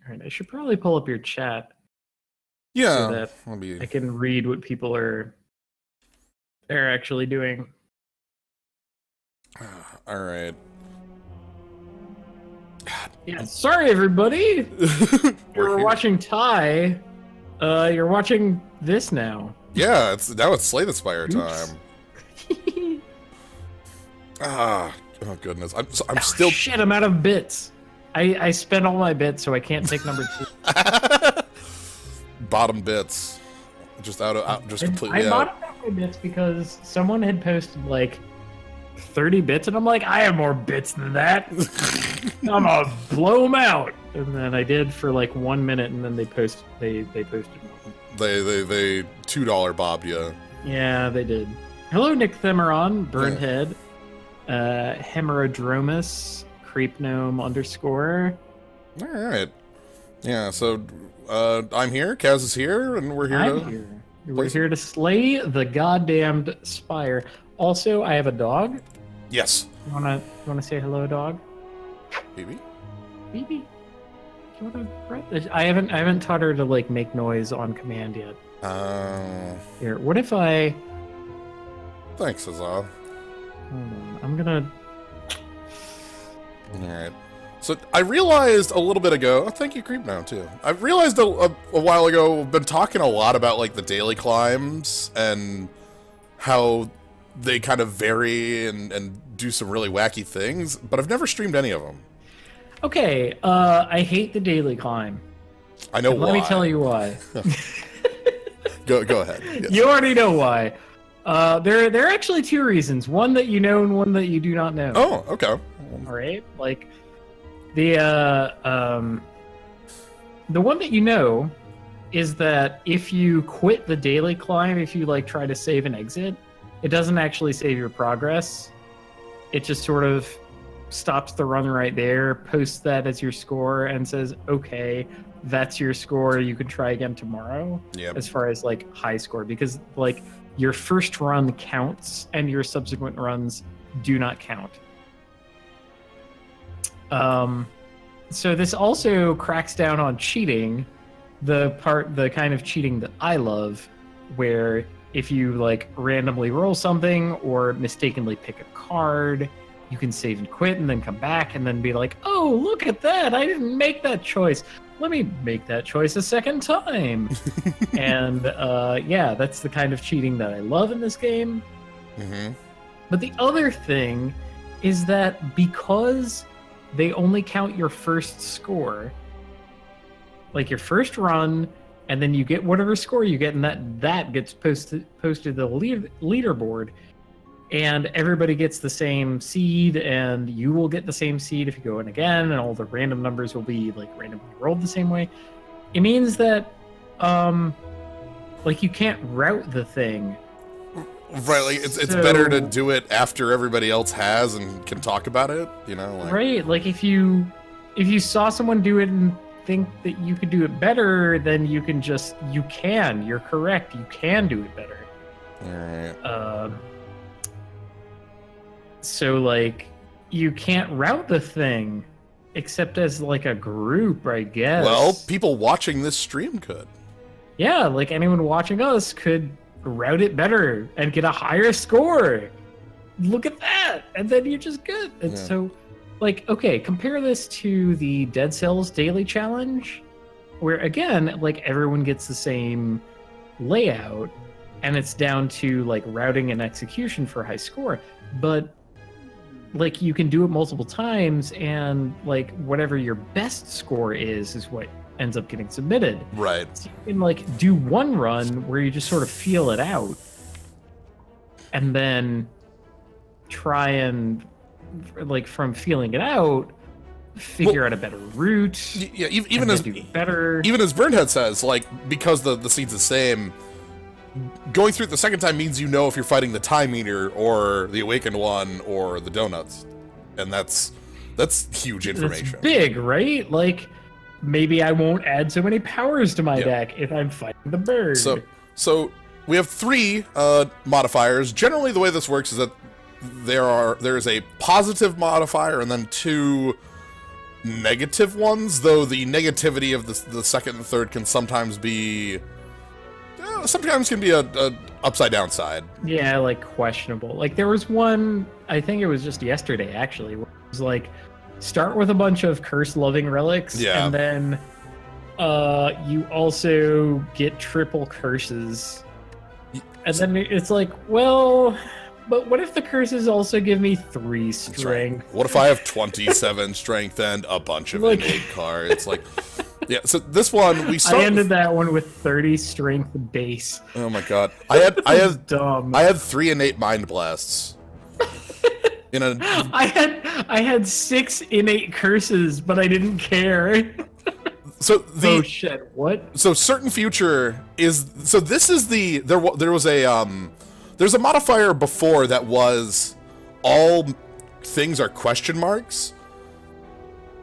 Alright, I should probably pull up your chat. Yeah. So that I can read what people they're actually doing. Alright. Yeah, sorry everybody! You're watching Ty. You're watching this now. Yeah, now it's Slay the Spire time. Oh goodness. I'm still... Shit, I'm out of bits. I spent all my bits, so I can't take number 2. Bottom bits. Just completely I bottomed out my bits because someone had posted, like, 30 bits, and I'm like, I have more bits than that. I'm gonna blow them out. And then I did for, like, 1 minute, and then they posted They $2 bobbed you. Yeah, they did. Hello, Nick Themeron, Burnhead, Hemerodromus, Creep Gnome _. Alright. Yeah, so I'm here, Kaz is here, and we're here We're here to slay the goddamned Spire. Also, I have a dog. Yes. You wanna say hello, dog? Baby? Baby? Do you wanna I haven't taught her to like make noise on command yet. Here, what if I... Thanks, Azal. Hold on, I'm gonna... Alright. So, I realized a little bit ago... Oh, thank you, Creep Now, too. I realized a while ago, we've been talking a lot about, like, the daily climbs, and how they kind of vary and do some really wacky things, but I've never streamed any of them. Okay, I hate the daily climb. I know why. Let me tell you why. Go ahead. Yes. You already know why. There are actually 2 reasons. One that you know and one that you do not know. Oh, okay. All right, like the one that you know is that if you quit the daily climb, if you like try to save and exit, it doesn't actually save your progress. It just sort of stops the run right there, posts that as your score, and says, okay, that's your score, you can try again tomorrow. Yep. As far as like high score, because like your first run counts and your subsequent runs do not count. So this also cracks down on cheating, the kind of cheating that I love, where if you like randomly roll something or mistakenly pick a card, you can save and quit and then come back and then be like, oh, look at that, I didn't make that choice. Let me make that choice a second time. And yeah, that's the kind of cheating that I love in this game. Mm-hmm. But the other thing is that because they only count your first score, like your first run, and then you get whatever score you get, and that gets posted to the leaderboard, and everybody gets the same seed, and you will get the same seed if you go in again, and all the random numbers will be like randomly rolled the same way. It means that like you can't route the thing. Right, like it's better to do it after everybody else has and can talk about it, you know? Like... Right, like if you saw someone do it and think that you could do it better, then you can just, you're correct, you can do it better. Alright. So like, you can't route the thing, except as like a group, I guess. Well, people watching this stream could. Yeah, like anyone watching us could route it better and get a higher score. Look at that, and then you're just good. And so, like, okay, compare this to the Dead Cells daily challenge, where again, like everyone gets the same layout, and it's down to like routing and execution for high score. But like you can do it multiple times, and like whatever your best score is what ends up getting submitted. Right. So you can like do one run where you just sort of feel it out, and then try and like from feeling it out, figure out a better route. Yeah, even as do better. Even as Burnhead says, like because the seed's the same, going through it the second time means you know if you're fighting the Time Eater or the Awakened One or the Donuts, and that's huge information. It's big, right? Like, maybe I won't add so many powers to my deck if I'm fighting the bird. So we have 3 modifiers. Generally, the way this works is that there is a positive modifier and then 2 negative ones, though the negativity of the second and third can sometimes be a upside down side. Yeah, like questionable. Like there was one, I think it was just yesterday actually, where it was like start with a bunch of curse loving relics, and then you also get triple curses. And then it's like, well, but what if the curses also give me 3 strength? What if I have 27 strength and a bunch of innate cards? Like, yeah. So this one I ended that one with 30 strength base. Oh my god! I had 3 innate mind blasts. I had 6 innate curses, but I didn't care. So oh shit! What? So certain future is this is there was a there's a modifier before that was all things are question marks,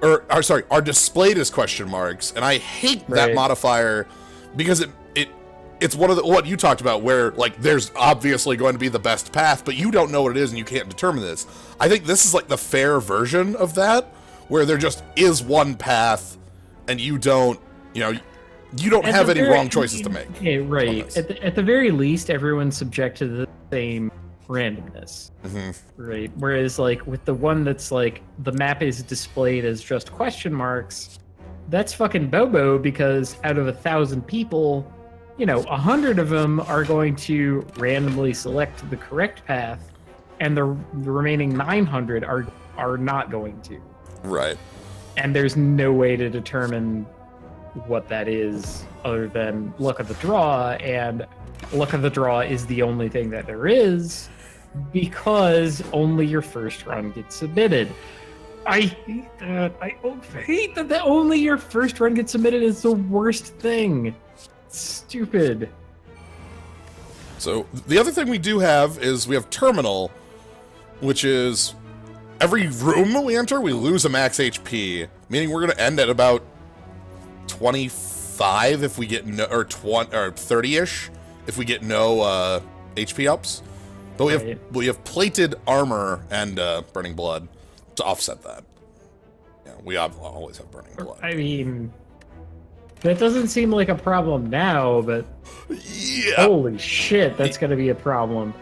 or sorry, are displayed as question marks, and I hate that modifier because it's one of what you talked about, where like there's obviously going to be the best path, but you don't know what it is and you can't determine this. I think this is like the fair version of that, where there just is one path, and you don't have any wrong choices to make. Okay, right. At the very least, everyone's subject to the same randomness. Right. Whereas like with the one that's like the map is displayed as just question marks, that's fucking bobo, because out of 1,000 people, 100 of them are going to randomly select the correct path, and the remaining 900 are not going to. Right. And there's no way to determine what that is other than luck of the draw, and luck of the draw is the only thing that there is, because only your first run gets submitted. I hate that. I hate that only your first run gets submitted is the worst thing. It's stupid. So the other thing we do have is we have Terminal, which is every room we enter, we lose a max HP, meaning we're going to end at about 25 if we get or 30-ish if we get no HP ups. But we have plated armor and burning blood to offset that. Yeah, we always have burning blood. I mean, that doesn't seem like a problem now, but holy shit, that's going to be a problem.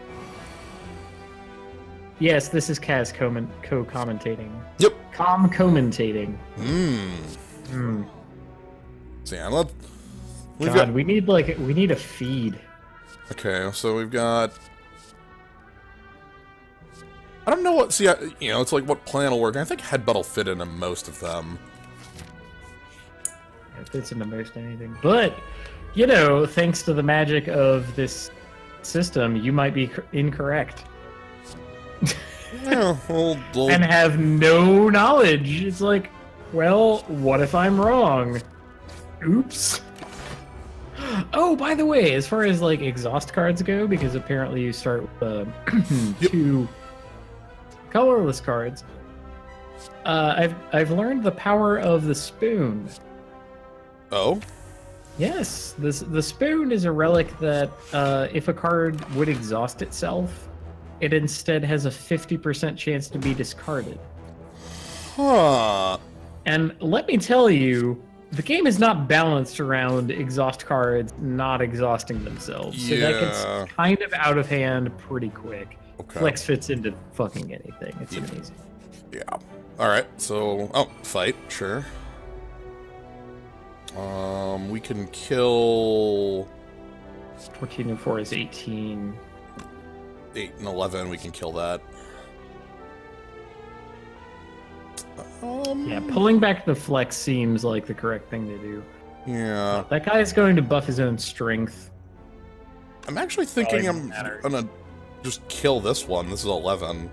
Yes, this is Kaz co-commentating. Yep. Commentating. So yeah, we need a feed. Okay, so we've got. I don't know what. See, it's like what plan will work. I think headbutt will fit into most of them. It fits into most anything, but thanks to the magic of this system, you might be incorrect. Yeah, and have no knowledge. It's like, well, what if I'm wrong? Oops. Oh, by the way, as far as like exhaust cards go, because apparently you start with 2 colorless cards. I've learned the power of the spoon. Oh. Yes, the spoon is a relic that if a card would exhaust itself, it instead has a 50% chance to be discarded. Huh. And let me tell you, the game is not balanced around exhaust cards not exhausting themselves. So that gets kind of out of hand pretty quick. Okay. Flex fits into fucking anything. It's amazing. Yeah. Alright, so... Oh, fight, sure. We can kill... 14 and 4 is 18. 8 and 11, we can kill that. Yeah, pulling back the flex seems like the correct thing to do. Yeah. That guy is going to buff his own strength. I'm actually thinking I'm gonna just kill this one. This is 11.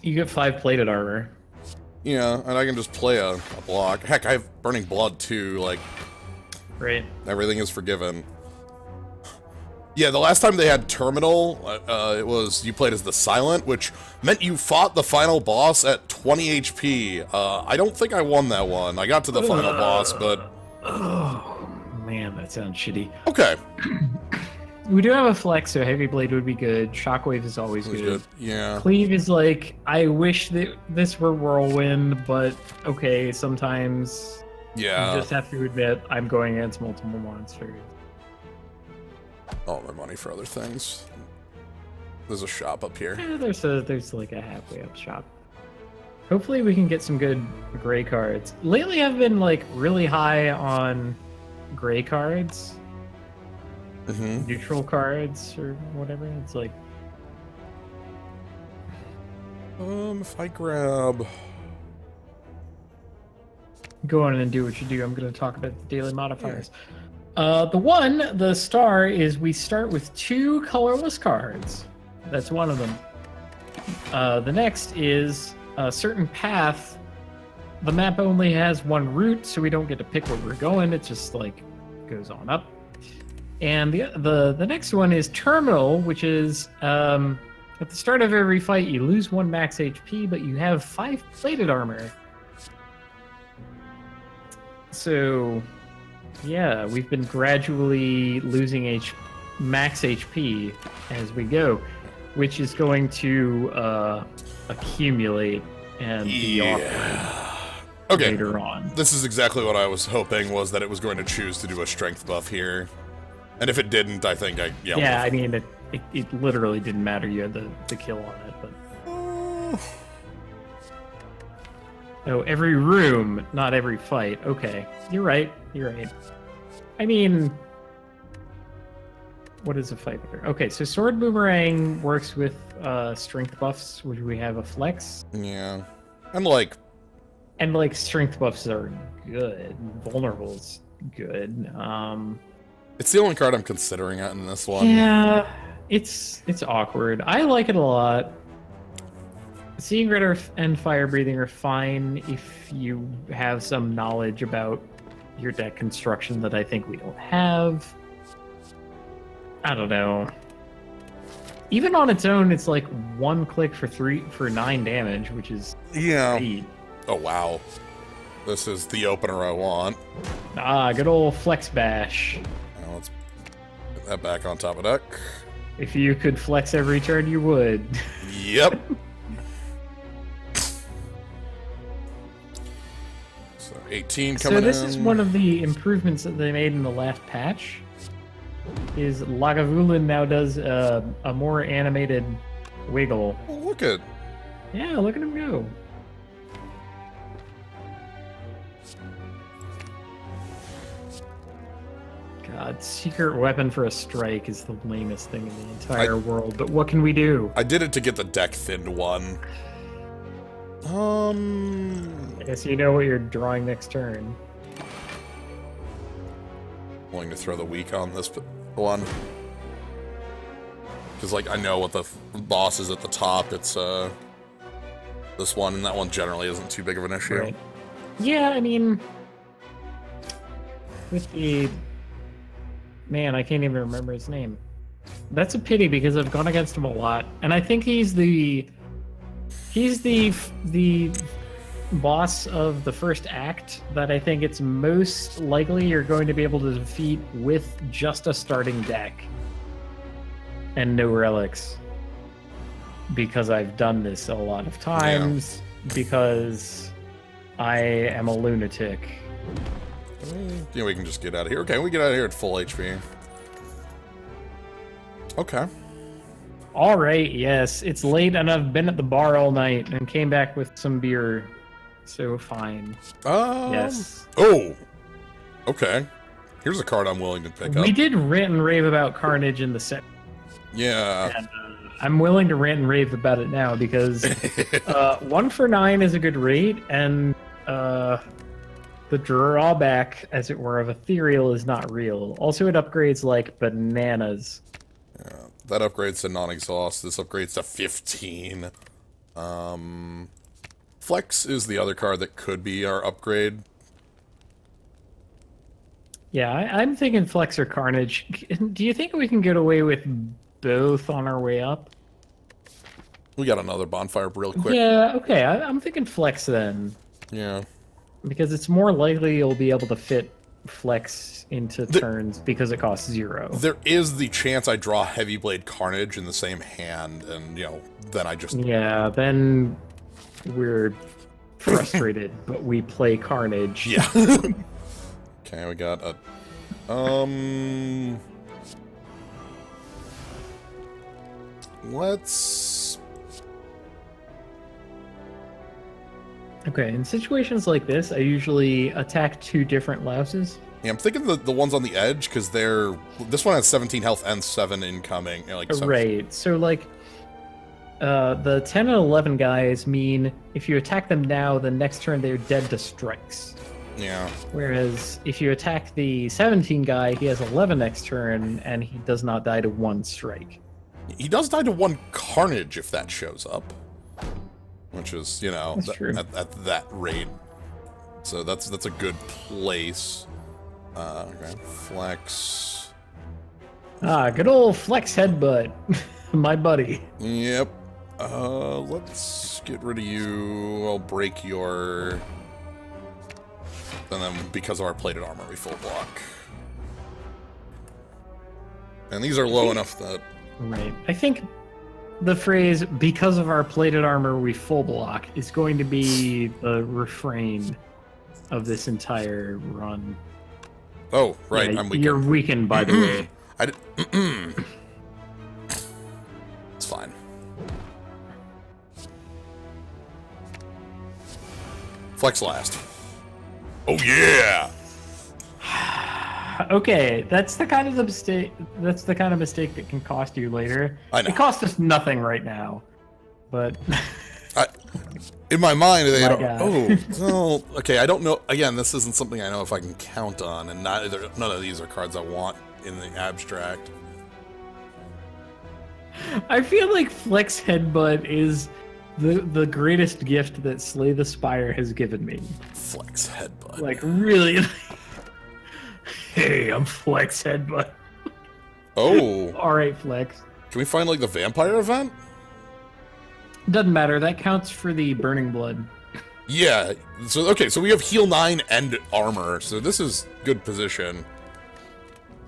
You get 5 plated armor. Yeah, and I can just play a block. Heck, I have Burning Blood too, like... Right. Everything is forgiven. Yeah, the last time they had Terminal, it was you played as the Silent, which meant you fought the final boss at 20 HP. I don't think I won that one. I got to the final boss, but... Oh, man, that sounds shitty. Okay. We do have a flex, so Heavy Blade would be good. Shockwave is always good. Yeah. Cleave is like, I wish that this were Whirlwind, but okay, sometimes Yeah. you just have to admit I'm going against multiple monsters. All my money for other things. There's a shop up here. Yeah, there's like a halfway up shop. Hopefully we can get some good gray cards. Lately I've been like really high on gray cards. Neutral cards or whatever. It's like if I grab go on and do what you do. I'm going to talk about the daily modifiers. The star is we start with 2 colorless cards. That's one of them. The next is a certain path. The map only has 1 route, so we don't get to pick where we're going. It just like goes on up. And the next one is terminal, which is at the start of every fight you lose 1 max HP, but you have 5 plated armor. So, yeah, we've been gradually losing max HP as we go, which is going to accumulate and be awkward later on. This is exactly what I was hoping, was that it was going to choose to do a strength buff here. And if it didn't, I think Yeah, I mean, it literally didn't matter. You had the kill on it, but... Oh, every room, not every fight. Okay, you're right. I mean, what is a fight? Okay, so Sword Boomerang works with strength buffs, which we have a flex. Yeah. And like strength buffs are good. Vulnerable's good. It's the only card I'm considering in this one. Yeah, it's awkward. I like it a lot. Seeing Red and Fire Breathing are fine if you have some knowledge about your deck construction that I think we don't have. I don't know. Even on its own, it's like 1 click for 9 damage, which is great. Oh wow, this is the opener I want. Good old Flex Bash. Now let's put that back on top of deck. If you could flex every turn, you would. Yep. So 18 coming in. So this is one of the improvements that they made in the last patch. Is Lagavulin now does a more animated wiggle. Oh, look at him go. God, secret weapon for a strike is the lamest thing in the entire world, but what can we do? I did it to get the deck thinned one. I guess you know what you're drawing next turn. Willing to throw the weak on this one. Because, like, I know what the boss is at the top. It's, this one, and that one generally isn't too big of an issue. Right. Yeah, I mean... With the... Man, I can't even remember his name. That's a pity, because I've gone against him a lot. And I think he's the boss of the first act that I think it's most likely you're going to be able to defeat with just a starting deck and no relics, because I've done this a lot of times, because I am a lunatic. Yeah, we can just get out of here. Okay, we get out of here at full HP. Okay. All right, yes, it's late and I've been at the bar all night and came back with some beer, so fine. Yes. Oh, okay. Here's a card I'm willing to pick up. We did rant and rave about Carnage in the set. Yeah. And, I'm willing to rant and rave about it now because 1 for 9 is a good rate, and the drawback, as it were, of Ethereal is not real. Also, it upgrades like bananas. Yeah, that upgrades to non-exhaust. This upgrades to 15. Flex is the other card that could be our upgrade. Yeah, I'm thinking Flex or Carnage. Do you think we can get away with both on our way up? We got another bonfire real quick. Yeah, okay. I'm thinking Flex then. Yeah. Because it's more likely you'll be able to fit flex into turns because it costs 0. There is the chance I draw Heavy Blade Carnage in the same hand, and, you know, then I just... Yeah, then we're frustrated, but we play Carnage. Yeah. Okay, we got a... Let's... Okay, in situations like this, I usually attack 2 different louses. Yeah, I'm thinking the ones on the edge, because they're... This one has 17 health and 7 incoming. You know, like 7. Right, so like... the 10 and 11 guys mean if you attack them now, the next turn they're dead to strikes. Yeah. Whereas if you attack the 17 guy, he has 11 next turn, and he does not die to 1 strike. He does die to 1 Carnage if that shows up. Which is, you know, at that rate. So that's a good place. Okay, flex. Ah, good old flex headbutt. My buddy. Yep. Let's get rid of you. I'll break your... And then because of our plated armor, we full block. And these are low enough that... Right. I think the phrase, because of our plated armor, we full block, is going to be the refrain of this entire run. Oh, right, yeah, I'm weakened. You're weakened, by the way. It's fine. Flex last. Oh yeah! Okay, that's the kind of mistake. That's the kind of mistake that can cost you later. I know. It costs us nothing right now, but in my mind, they don't. God. Oh, okay. I don't know. Again, this isn't something I know if I can count on, and none of these are cards I want in the abstract. I feel like Flex Headbutt is the greatest gift that Slay the Spire has given me. Flex Headbutt. Like, really? Hey, I'm Flex Headbutt. Oh. Alright, Flex. Can we find, like, the vampire event? Doesn't matter. That counts for the Burning Blood. Yeah. So, okay, so we have heal 9 and armor, so this is good position.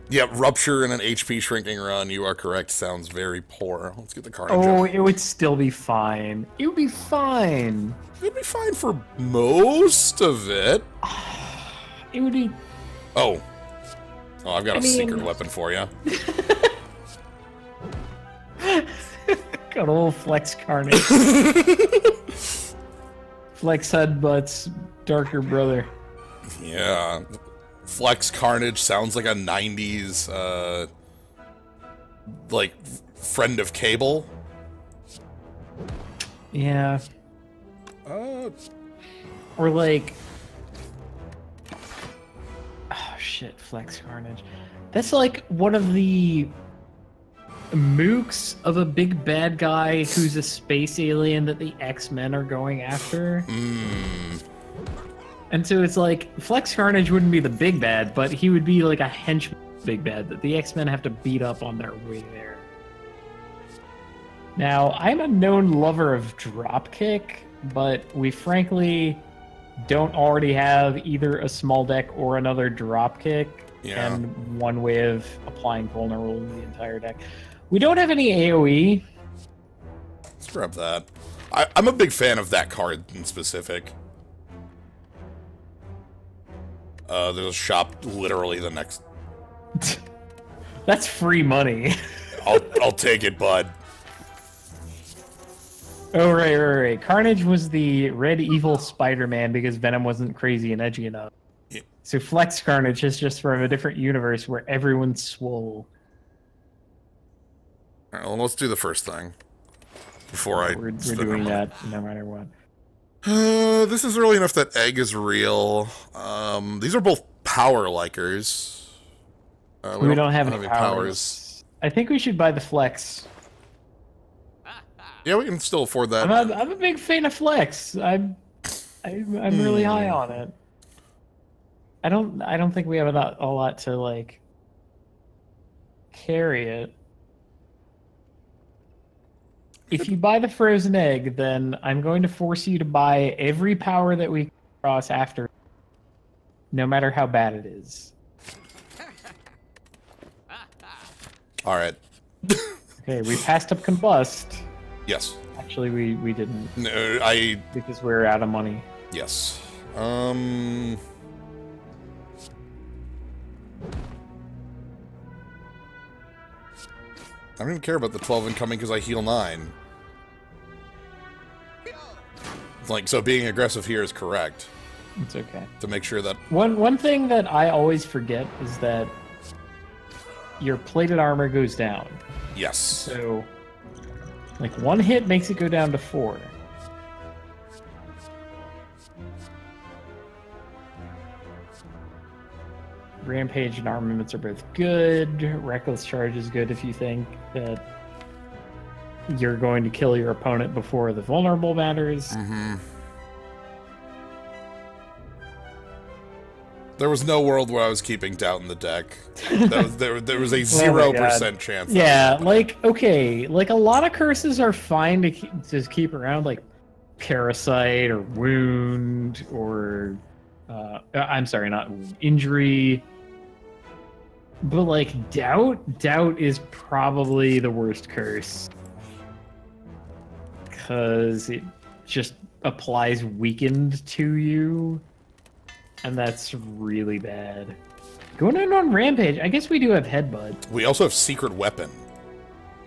Yeah, Rupture and an HP shrinking run, you are correct. Sounds very poor. Let's get the Carnage. Oh, it would still be fine. It would be fine. It would be fine for most of it. It would be... Oh. Oh, I've got a secret weapon for you. Got old Flex Carnage. Flex Headbutt's darker brother. Yeah. Flex Carnage sounds like a 90s, like, friend of Cable. Yeah. Or like... Oh, shit, Flex Carnage. That's like one of the mooks of a big bad guy who's a space alien that the X-Men are going after. And so it's like, Flex Carnage wouldn't be the big bad, but he would be like a henchman big bad that the X-Men have to beat up on their way there. Now, I'm a known lover of Dropkick, but we frankly don't already have either a small deck or another Dropkick, and one way of applying Vulnerable in the entire deck. We don't have any AoE. Let's grab that. I'm a big fan of that card in specific. There's a shop literally the next... That's free money. I'll take it, bud. Oh, right. Carnage was the red evil Spider-Man because Venom wasn't crazy and edgy enough. Yeah. So Flex Carnage is just from a different universe where everyone's swole. Alright, well, let's do the first thing. Before I... We're doing that no matter what. This is early enough that Egg is real. These are both power likers. We don't have any powers. I think we should buy the Flex. Yeah, we can still afford that. I'm a big fan of Flex. I'm really high on it. I don't think we have a lot to like carry it. If you buy the Frozen Egg, then I'm going to force you to buy every power that we cross after. no matter how bad it is. All right. Okay, we passed up combust. Yes. Actually, we didn't. No, because we're out of money. Yes. I don't even care about the 12 incoming because I heal 9. Like, so being aggressive here is correct. It's okay. To make sure that... One thing that I always forget is that your plated armor goes down. Yes. So, like, one hit makes it go down to 4. Rampage and armaments are both good. Reckless charge is good if you think that you're going to kill your opponent before the vulnerable matters. Mm-hmm. There was no world where I was keeping doubt in the deck. There was a 0% chance. Yeah, like, okay, like a lot of curses are fine to keep around, like Parasite or Wound or I'm sorry, not wound, Injury. But like doubt is probably the worst curse. Because it just applies weakened to you. And that's really bad. Going in on Rampage, I guess we do have Headbutt. We also have Secret Weapon.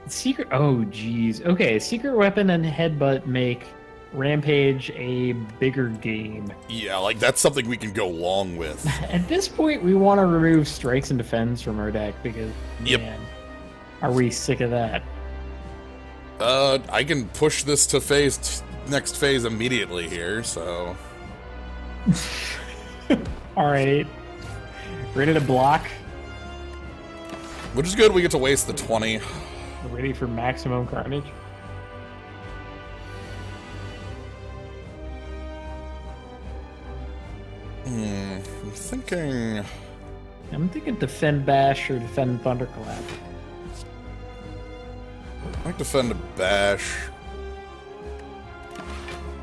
Secret, oh geez. Okay, Secret Weapon and Headbutt make Rampage a bigger game. Yeah, like that's something we can go long with. At this point, we want to remove Strikes and Defends from our deck because, man, are we sick of that? I can push this to next phase immediately here, so... Alright. Ready to block? Which is good, we get to waste the 20. Ready for maximum carnage? I'm thinking Defend Bash or Defend Thunderclap. I might defend a Bash.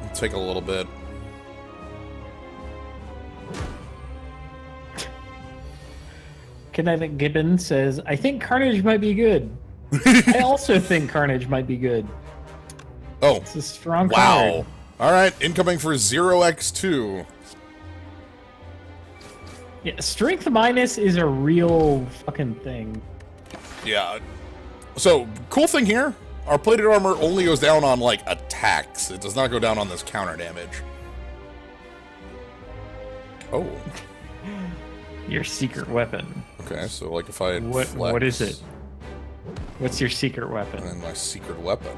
It'll take a little bit. Kinetic Gibbon says, I think Carnage might be good. I also think Carnage might be good. Oh. It's a strong card. Alright, incoming for 0x2. Yeah, Strength Minus is a real fucking thing. Yeah. So, cool thing here, our plated armor only goes down on, like, attacks. It does not go down on this counter damage. Oh. Your secret weapon. Okay, so, like, if I What is it? What's your secret weapon? And my secret weapon.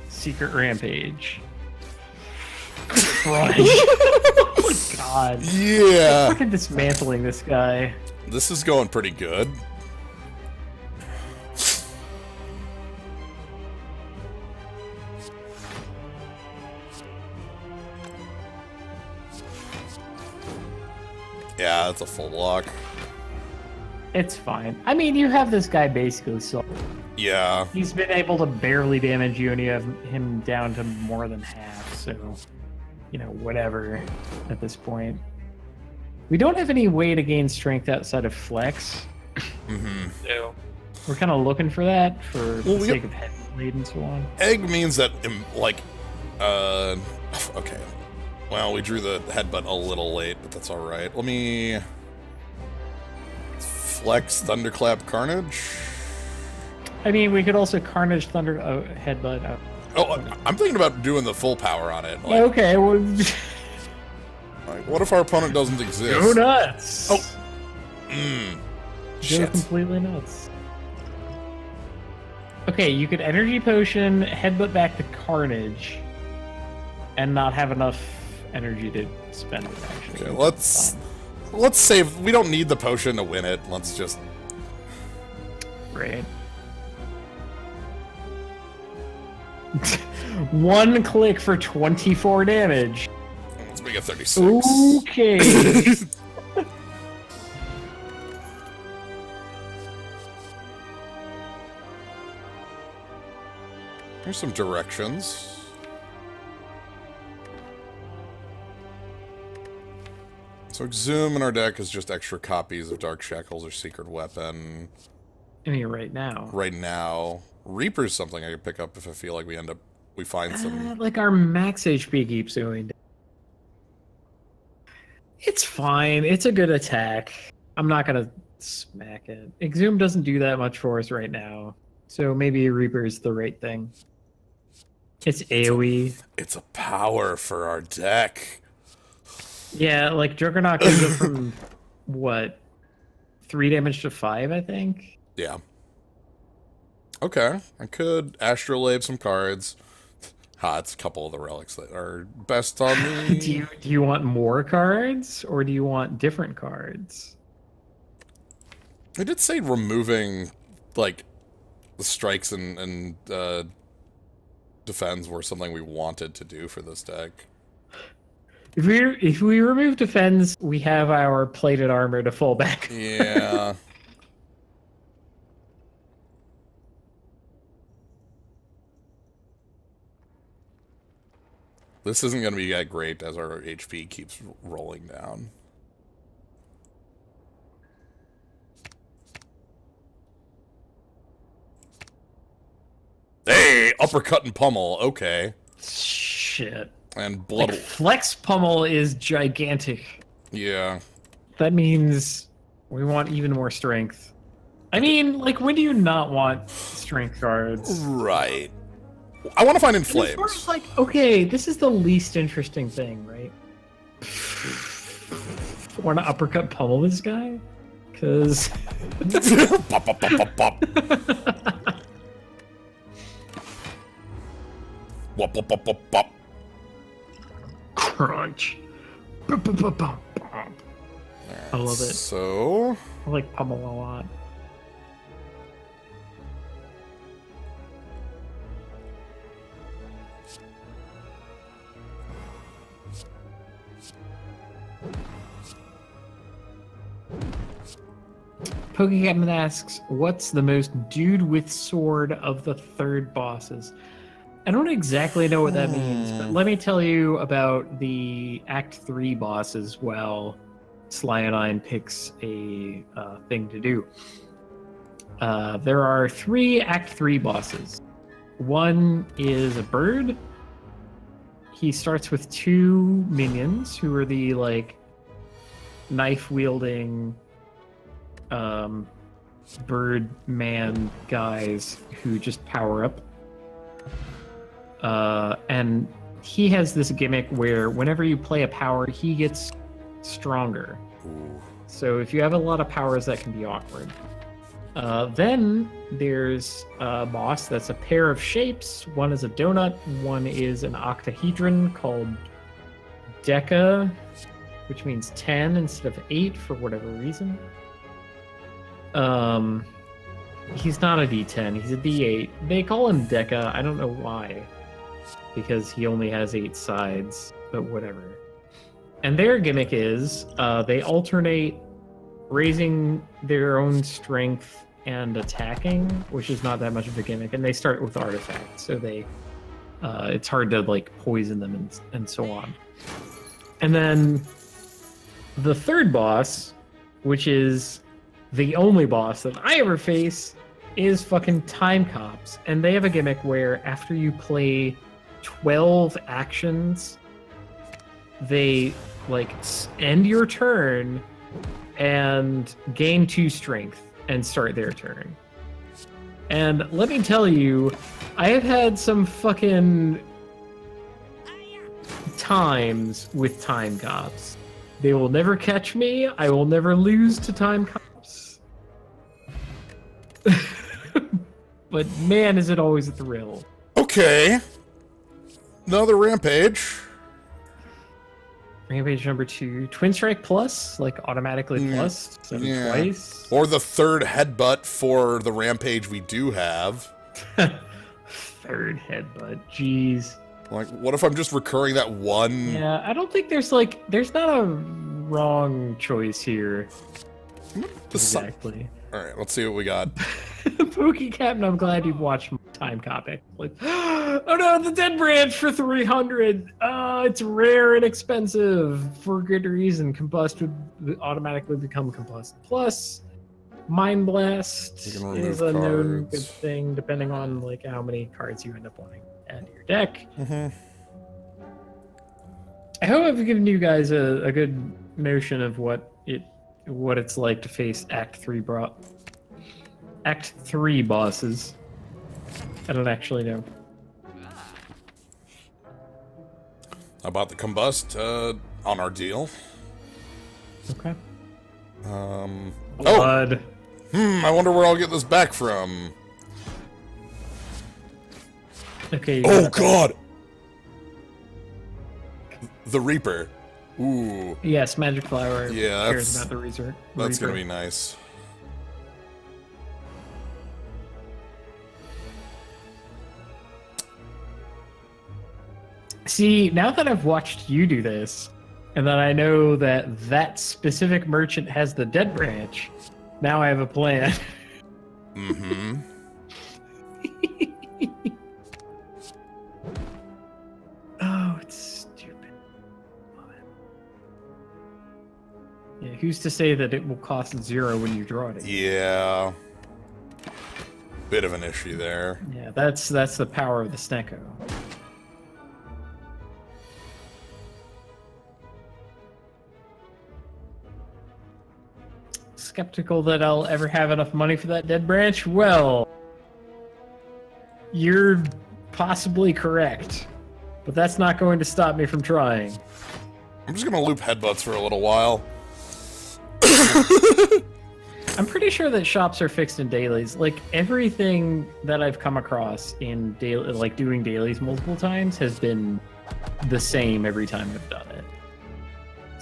Secret Rampage. Crush. Oh my god. Yeah. I'm fucking dismantling this guy. This is going pretty good. Yeah, that's a full block. It's fine. I mean, you have this guy basically so. Yeah. He's been able to barely damage you, and you have him down to more than half, so, you know, whatever at this point. We don't have any way to gain strength outside of Flex. Mm-hmm. So we're kind of looking for that for the sake of head lead and so on. Egg means that, like, okay. Well, we drew the headbutt a little late, but that's alright. Let me... Flex Thunderclap Carnage? I mean, we could also Carnage Thunder Headbutt. Oh, I'm thinking about doing the full power on it. Like, okay, well... like, what if our opponent doesn't exist? Go nuts! Oh! Shit. Go completely nuts. Okay, you could Energy Potion, Headbutt back to Carnage, and not have enough energy to spend it, actually. Okay, let's save... We don't need the potion to win it. Let's just... Right. One click for 24 damage. Let's make it 36. Okay. Here's some directions. So Exhume in our deck is just extra copies of Dark Shackles or Secret Weapon. I mean, right now. Right now. Reaper's something I could pick up if I feel like we find some... Like our max HP keeps going down. It's fine. It's a good attack. I'm not gonna smack it. Exhume doesn't do that much for us right now. So maybe Reaper's the right thing. It's AoE. It's a power for our deck. Yeah, like Juggernaut can go from, what, 3 damage to 5, I think? Yeah. Okay. I could Astrolabe some cards. It's a couple of the relics that are best on me. Do you want more cards, or do you want different cards? I did say removing, like, the strikes and defends were something we wanted to do for this deck. If we remove defense, we have our plated armor to fall back. Yeah. This isn't going to be that great as our HP keeps rolling down. Hey, uppercut and pummel. Okay. Shit. And blood. Like, flex pummel is gigantic. Yeah. That means we want even more strength. I mean, like, when do you not want strength cards? Right. I want to find Inflames. As far as, like, okay, this is the least interesting thing, right? Want to uppercut pummel this guy? Because... Pop, pop, pop, pop, pop. Wop, wop, wop, wop, wop. Crunch. I love it. So... I like pummel a lot. Pokecaptain asks, what's the most dude with sword of the third bosses? I don't exactly know what that means, but let me tell you about the Act 3 bosses while Slionine picks a thing to do. There are 3 Act 3 bosses. One is a bird. He starts with 2 minions who are the, like, knife-wielding bird man guys who just power up. And he has this gimmick where whenever you play a power, he gets stronger. Ooh. So if you have a lot of powers, that can be awkward. Then there's a boss that's a pair of shapes. One is a donut, one is an octahedron called Deca, which means 10 instead of 8 for whatever reason. He's not a D10, he's a D8. They call him Deca, I don't know why. Because he only has 8 sides, but whatever. And their gimmick is, they alternate raising their own strength and attacking, which is not that much of a gimmick, and they start with artifacts, so they, it's hard to, like, poison them and so on. And then the third boss, which is the only boss that I ever face, is fucking Time Cops. And they have a gimmick where after you play 12 actions, they, like, end your turn and gain 2 strength and start their turn. And let me tell you, I have had some fucking times with Time Cops. They will never catch me. I will never lose to Time Cops. But man, is it always a thrill. Okay. Another Rampage. Rampage number 2. Twin Strike Plus, like automatically plus. So twice. Or the third headbutt for the Rampage we do have. Third headbutt. Jeez. Like, what if I'm just recurring that one? Yeah, I don't think there's not a wrong choice here. Exactly. Alright, let's see what we got. Pokecaptain, I'm glad you've watched my time time copy. Like, oh no, the dead branch for 300. It's rare and expensive for good reason. Combust would automatically become combust. Plus, Mind Blast is a known good thing, depending on like how many cards you end up wanting to add to your deck. I hope I've given you guys a good notion of what it's like to face Act 3 bosses. I don't actually know. I bought the Combust on our deal. Okay. Blood. I wonder where I'll get this back from. Okay. Oh God! The Reaper. Ooh. Yes, Magic Flower. Yeah, cares about the Reaper. That's gonna be nice. See, now that I've watched you do this, and that I know that specific merchant has the dead branch, now I have a plan. Oh, it's stupid. Yeah, who's to say that it will cost 0 when you draw it? Yeah. Bit of an issue there. Yeah, that's the power of the Snecko. Skeptical that I'll ever have enough money for that dead branch? Well, you're possibly correct, but that's not going to stop me from trying. I'm just gonna loop headbutts for a little while. I'm pretty sure that shops are fixed in dailies. Like, everything that I've come across in daily, like doing dailies multiple times, has been the same every time I've done it.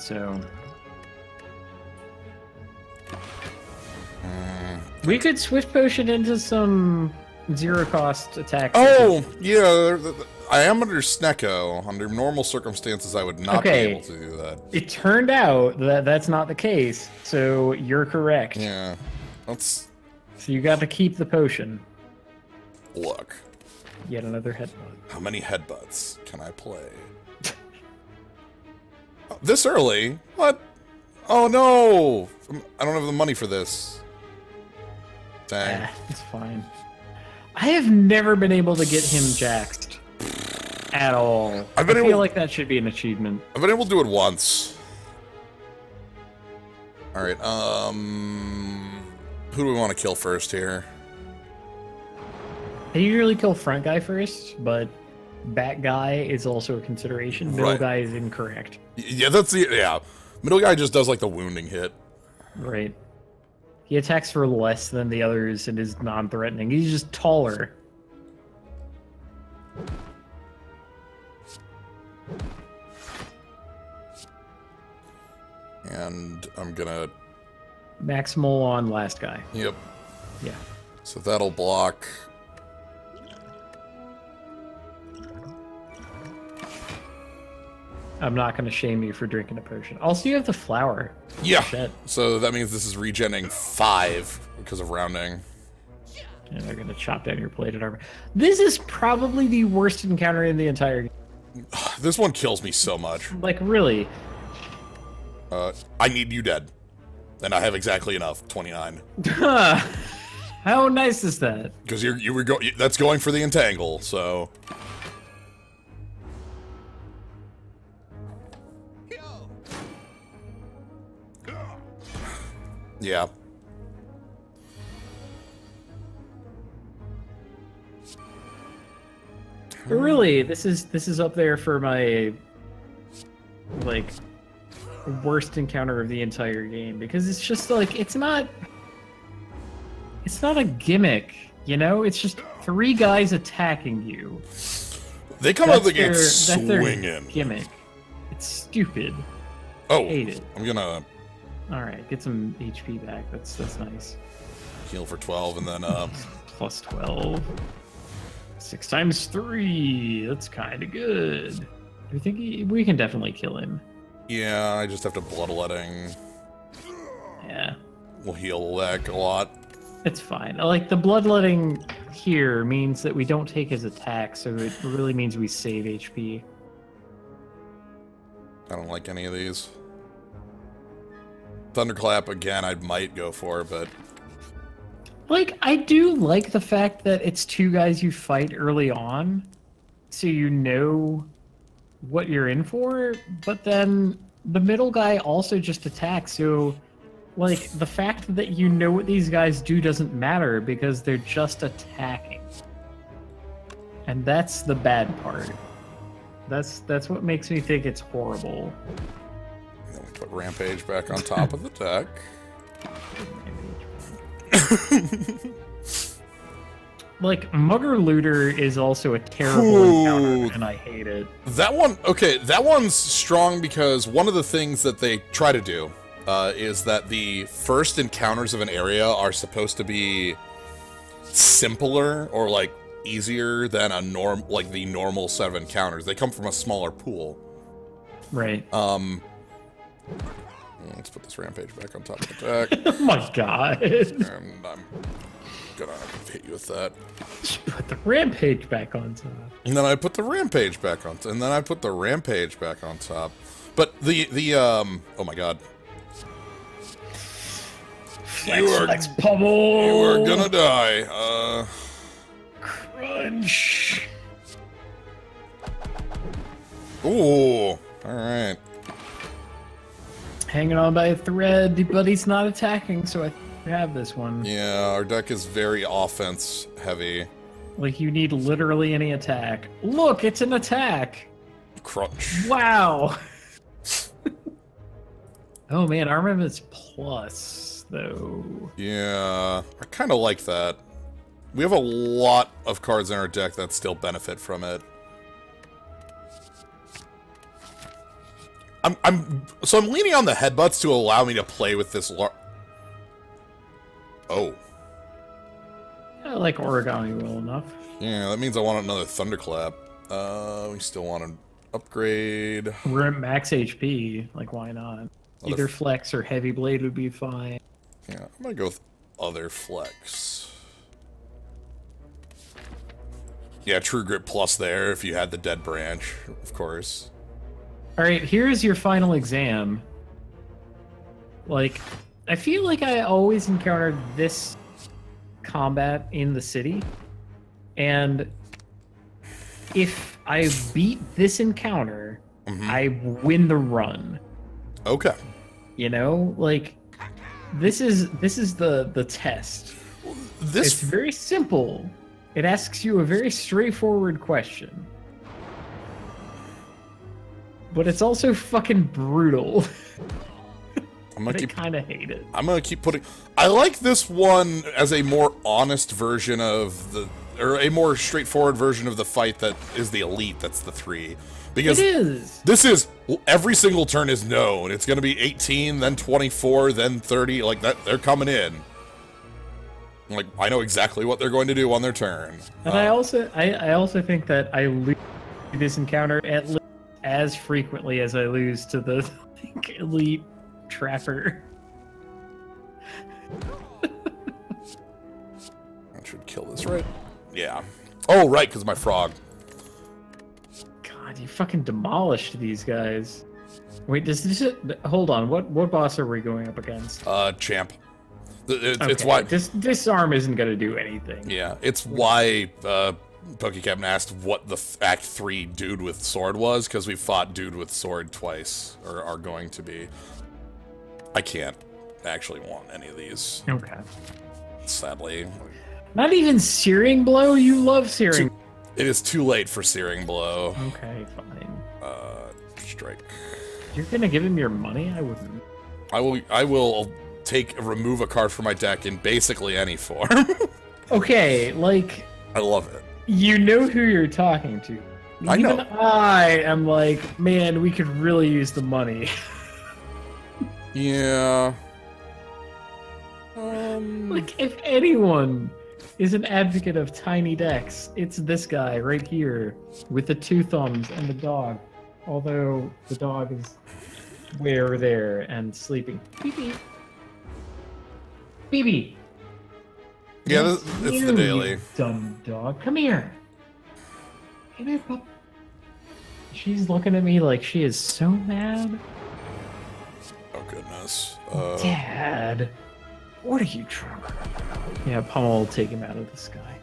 So we could Swift Potion into some 0-cost attacks. Oh, yeah, I am under Snecko. Under normal circumstances, I would not be able to do that. It turned out that that's not the case, so you're correct. Yeah, that's... So you got to keep the potion. Look. Yet another headbutt. How many headbutts can I play? This early? What? Oh no! I don't have the money for this. Dang. It's fine. I have never been able to get him jaxed at all. I feel like that should be an achievement. I've been able to do it once. Alright, who do we want to kill first here? I usually kill front guy first, but back guy is also a consideration. Middle guy is incorrect. Yeah, yeah. Middle guy just does like the wounding hit. Right. He attacks for less than the others and is non-threatening. He's just taller. And I'm gonna... Maximal on last guy. Yep. Yeah. So that'll block... I'm not going to shame you for drinking a potion. Also, you have the flower. Yeah. Shit. So that means this is regenning 5 because of rounding. And they're going to chop down your plated armor. This is probably the worst encounter in the entire game. This one kills me so much. Like, really. I need you dead. And I have exactly enough. 29. How nice is that? Because that's going for the entangle, so... Yeah. But really, this is up there for my like worst encounter of the entire game, because it's just like it's not a gimmick, you know? It's just 3 guys attacking you. They come out of the game swinging. Gimmick. It's stupid. Oh, hate it. I'm gonna. All right, get some HP back. That's nice. Heal for 12, and then plus 12. 6 times 3. That's kind of good. I think we can definitely kill him. Yeah, I just have to bloodletting. Yeah. We'll heal that a lot. It's fine. Like, the bloodletting here means that we don't take his attack, so it really means we save HP. I don't like any of these. Thunderclap, again, I might go for, but... Like, I do like the fact that it's two guys you fight early on, so you know what you're in for, but then the middle guy also just attacks, so, like, the fact that you know what these guys do doesn't matter because they're just attacking. And that's the bad part. That's what makes me think it's horrible. Then we put Rampage back on top of the deck. Like, Mugger Looter is also a terrible encounter, and I hate it. That one, okay, that one's strong because one of the things that they try to do is that the first encounters of an area are supposed to be simpler or, like, easier than a the normal set of encounters. They come from a smaller pool. Right. Let's put this Rampage back on top of the deck. Oh my god. And I'm gonna hit you with that. Just put the Rampage back on top. And then I put the Rampage back on and then I put the Rampage back on top. But oh my god. Flex, pummel! You are gonna die. Crunch! Ooh, alright. Hanging on by a thread, but he's not attacking, so I have this one. Yeah, our deck is very offense heavy. Like, you need literally any attack. Look, it's an attack! Crunch. Wow! Oh man, Armament's plus, though. Yeah, I kind of like that. We have a lot of cards in our deck that still benefit from it. So I'm leaning on the headbutts to allow me to play with this Oh. I like origami well enough. Yeah, that means I want another Thunderclap. We still want an upgrade. We're at max HP, like why not? Either Flex or Heavy Blade would be fine. Yeah, I'm gonna go with other Flex. Yeah, True Grit plus there if you had the Dead Branch, of course. Alright, here's your final exam. Like, I feel like I always encountered this combat in the city. And if I beat this encounter, I win the run. Okay. You know? Like, this is the test. It's very simple. It asks you a very straightforward question. But it's also fucking brutal. I kind of hate it. I'm gonna keep putting... I like this one as a more honest version of the... Or a more straightforward version of the fight that is the elite, that's the 3. Because it is. This is... Every single turn is known. It's gonna be 18, then 24, then 30. Like, that, they're coming in. Like, I know exactly what they're going to do on their turn. And I also think that I lose this encounter at least as frequently as I lose to the elite trapper. I should kill this, right? Yeah. Oh, right, because my frog. God, you fucking demolished these guys. Wait, hold on. What boss are we going up against? Champ. Okay, it's why disarm isn't gonna do anything. Yeah, it's why PokeCaptain asked what the Act 3 dude with sword was, because we fought dude with sword twice, or are going to be. I can't actually want any of these. Okay. Sadly. Not even Searing Blow? You love Searing. It is too late for Searing Blow. Okay, fine. Strike. You're gonna give him your money? I wouldn't. I will remove a card from my deck in basically any form. Okay, like... I love it. You know who you're talking to. I know. Even I am like, man, we could really use the money. Yeah. Like, if anyone is an advocate of tiny decks, it's this guy right here with the 2 thumbs and the dog. Although the dog is way over there and sleeping. Beep beep. Beep beep. Yeah, it's the daily. You dumb dog. Come here. Come here, pup. She's looking at me like she is so mad. Oh, goodness. Dad, what are you trying? Yeah, Pummel will take him out of the sky.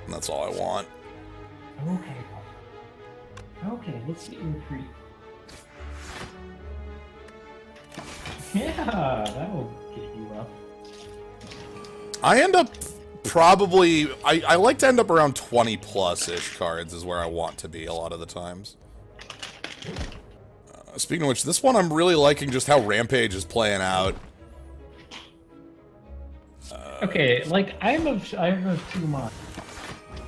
And that's all I want. Okay, Pummel. Okay, let's get you a treat. Yeah, that'll get you up. I end up probably... I like to end up around 20+-ish cards is where I want to be a lot of the times. Speaking of which, this one I'm really liking just how Rampage is playing out. Okay, like, I'm of two minds.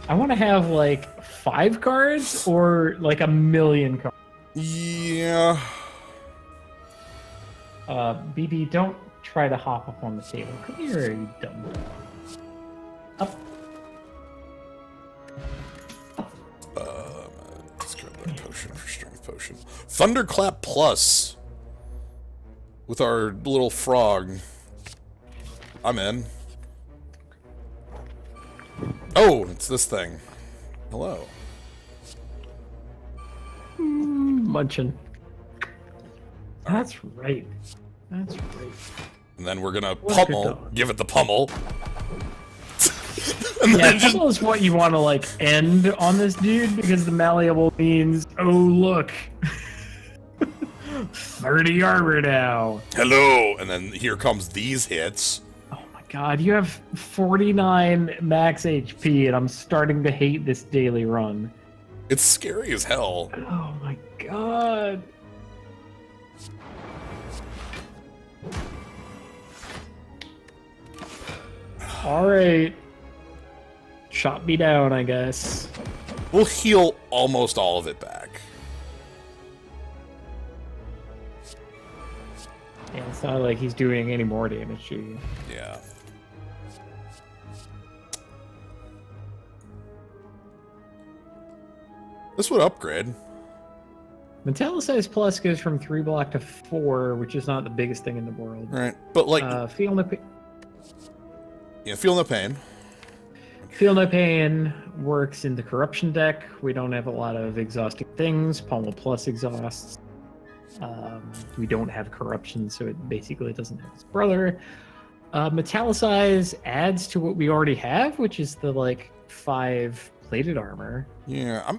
I want to have, like, 5 cards or, like, 1,000,000 cards. Yeah. BB, don't try to hop up on the table. Come here, you dumb dog. Up. Let's grab that potion for strength potion. Thunderclap Plus. With our little frog. I'm in. Oh, it's this thing. Hello. Munching. That's right. That's right. And then we're gonna pummel. Give it the pummel. And yeah, pummel is what you want to, like, end on this dude, because the malleable means, oh, look. 30 armor now. Hello. And then here comes these hits. Oh my god, you have 49 max HP, and I'm starting to hate this daily run. It's scary as hell. Oh my god. Alright. Shot me down, I guess. We'll heal almost all of it back. Yeah, it's not like he's doing any more damage to you. Yeah. This would upgrade. Metallicize Plus goes from 3 block to 4, which is not the biggest thing in the world. Right, but like... Feel no pain. Yeah, feel no pain. Feel no pain works in the corruption deck. We don't have a lot of exhausting things. Pommel Plus exhausts. We don't have corruption, so it basically doesn't have its brother. Metallicize adds to what we already have, which is the, like, 5 plated armor. Yeah,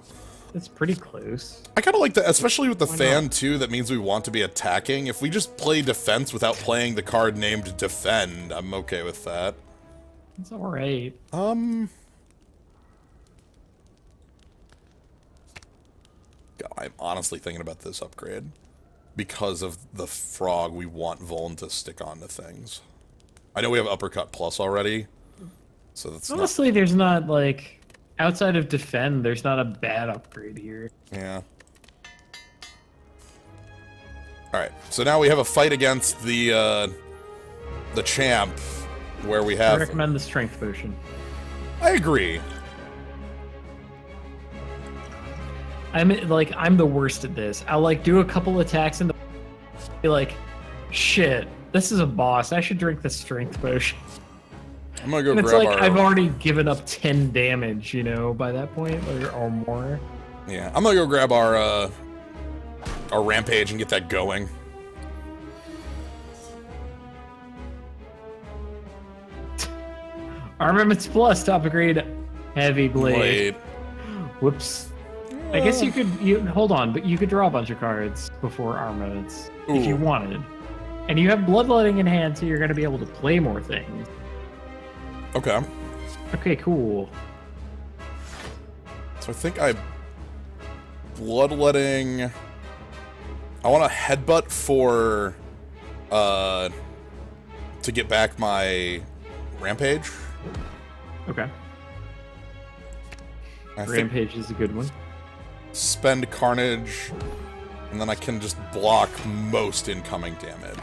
That's pretty close. I kind of like that, especially with the fan, too. That means we want to be attacking. If we just play defense without playing the card named defend, I'm okay with that. It's alright. God, I'm honestly thinking about this upgrade. Because of the frog, we want Vuln to stick onto things. I know we have Uppercut Plus already, so that's honestly, there's not, like... Outside of defend, there's not a bad upgrade here. Yeah. Alright, so now we have a fight against the champ, where we have... I recommend the strength potion. I agree. I'm the worst at this. I'll, like, do a couple attacks and be like, shit, this is a boss. I should drink the strength potion. I'm gonna go and it's grab like I've already given up 10 damage, you know, by that point, or more. Yeah, I'm gonna go grab our rampage and get that going. Armaments Plus, top grade, heavy blade. Whoops. I guess you could hold on, but you could draw a bunch of cards before armaments if you wanted. And you have bloodletting in hand, so you're gonna be able to play more things. Okay. Okay, cool. So I think bloodletting. I want a headbutt for to get back my rampage. Okay. Rampage is a good one. Spend carnage, and then I can just block most incoming damage.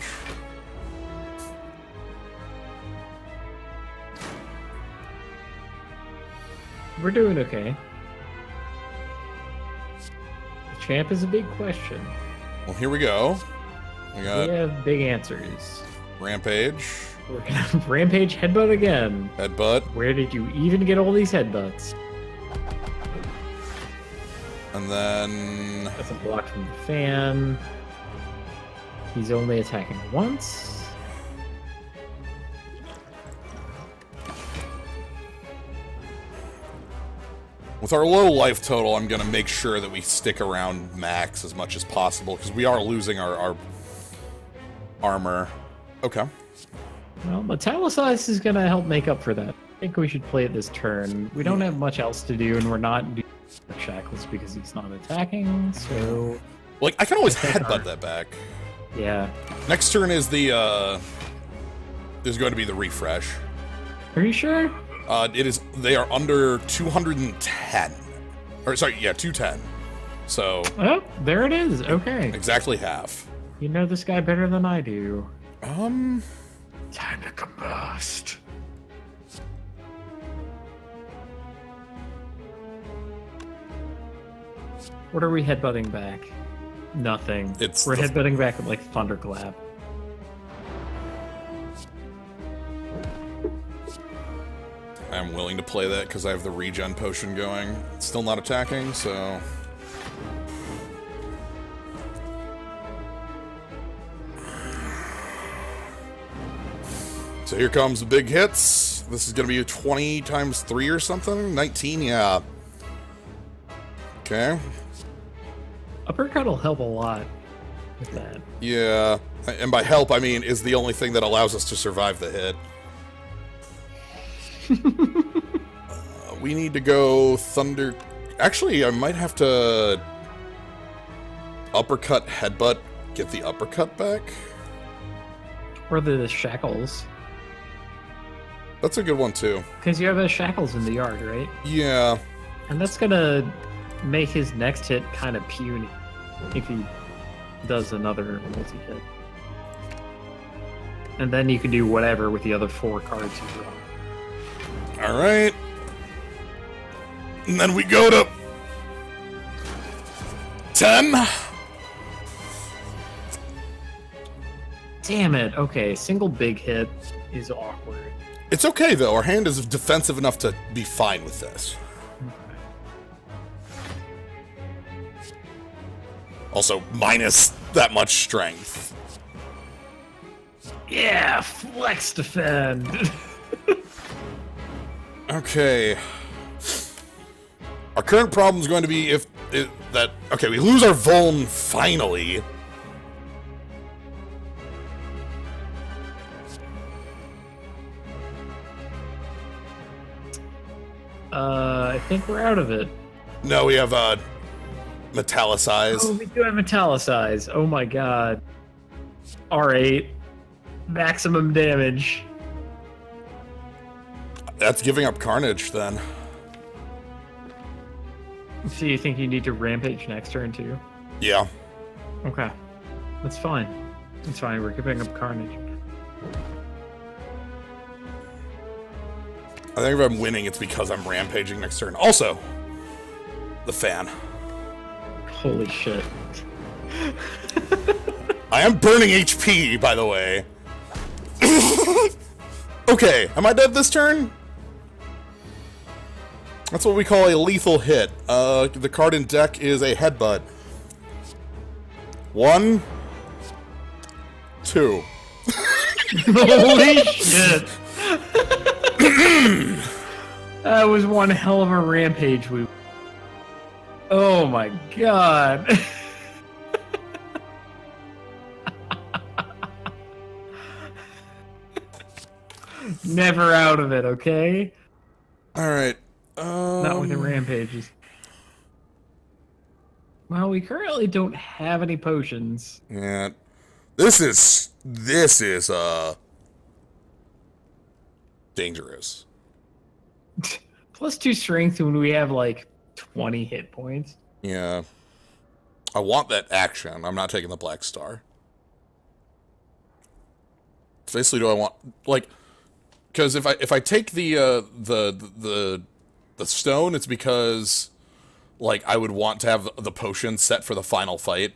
We're doing okay. The champ is a big question. Well, here we go. We have big answers. Rampage. We're gonna rampage headbutt again. Headbutt. Where did you even get all these headbutts? And then... That's a block from the fan. He's only attacking once. With our low life total, I'm going to make sure that we stick around max as much as possible, because we are losing our armor. Okay. Well, Metallicize is going to help make up for that. I think we should play it this turn. We don't have much else to do, and we're not doing Shackles because he's not attacking, so... Like, I can always headbutt that back. Yeah. Next turn is the, is going to be the refresh. Are you sure? It is, they are under 210. Or, sorry, yeah, 210. So... Oh, there it is. Okay. Exactly half. You know this guy better than I do. Time to combust. What are we headbutting back? Nothing. We're headbutting back at like Thunderclap. I'm willing to play that because I have the regen potion going. It's still not attacking, so... So here comes the big hits. This is going to be a 20 times 3 or something? 19, yeah. Okay. Uppercut will help a lot with that. Yeah, and by help, I mean is the only thing that allows us to survive the hit. We need to go Thunder... Actually, I might have to... Uppercut, headbutt, get the uppercut back? Or the Shackles. That's a good one, too. Because you have a Shackles in the yard, right? Yeah. And that's gonna make his next hit kind of puny if he does another multi-hit. And then you can do whatever with the other 4 cards you draw. Alright. And then we go to 10. Damn it. Okay, single big hit is awkward. It's okay, though. Our hand is defensive enough to be fine with this. Also, minus that much strength. Yeah, flex defend. Okay. Our current problem is going to be okay, we lose our Vuln finally. I think we're out of it. No, we have Metallicize. Oh, we do have Metallicize. Oh my god. R8. Maximum damage. That's giving up Carnage, then. So you think you need to Rampage next turn, too? Yeah. Okay. That's fine. That's fine. We're giving up Carnage. I think if I'm winning, it's because I'm Rampaging next turn. Also, the fan. Holy shit. I am burning HP, by the way. Okay, am I dead this turn? That's what we call a lethal hit. The card in deck is a headbutt. 1, 2. Holy shit. That was one hell of a rampage. Oh my god. Never out of it, okay? Alright. Not with the rampages. Well, we currently don't have any potions. Yeah. This is dangerous. +2 strength when we have like 20 hit points. Yeah. I want that action. I'm not taking the Black Star. Basically, do I want like because if I take the stone, it's because like I would want to have the potion set for the final fight.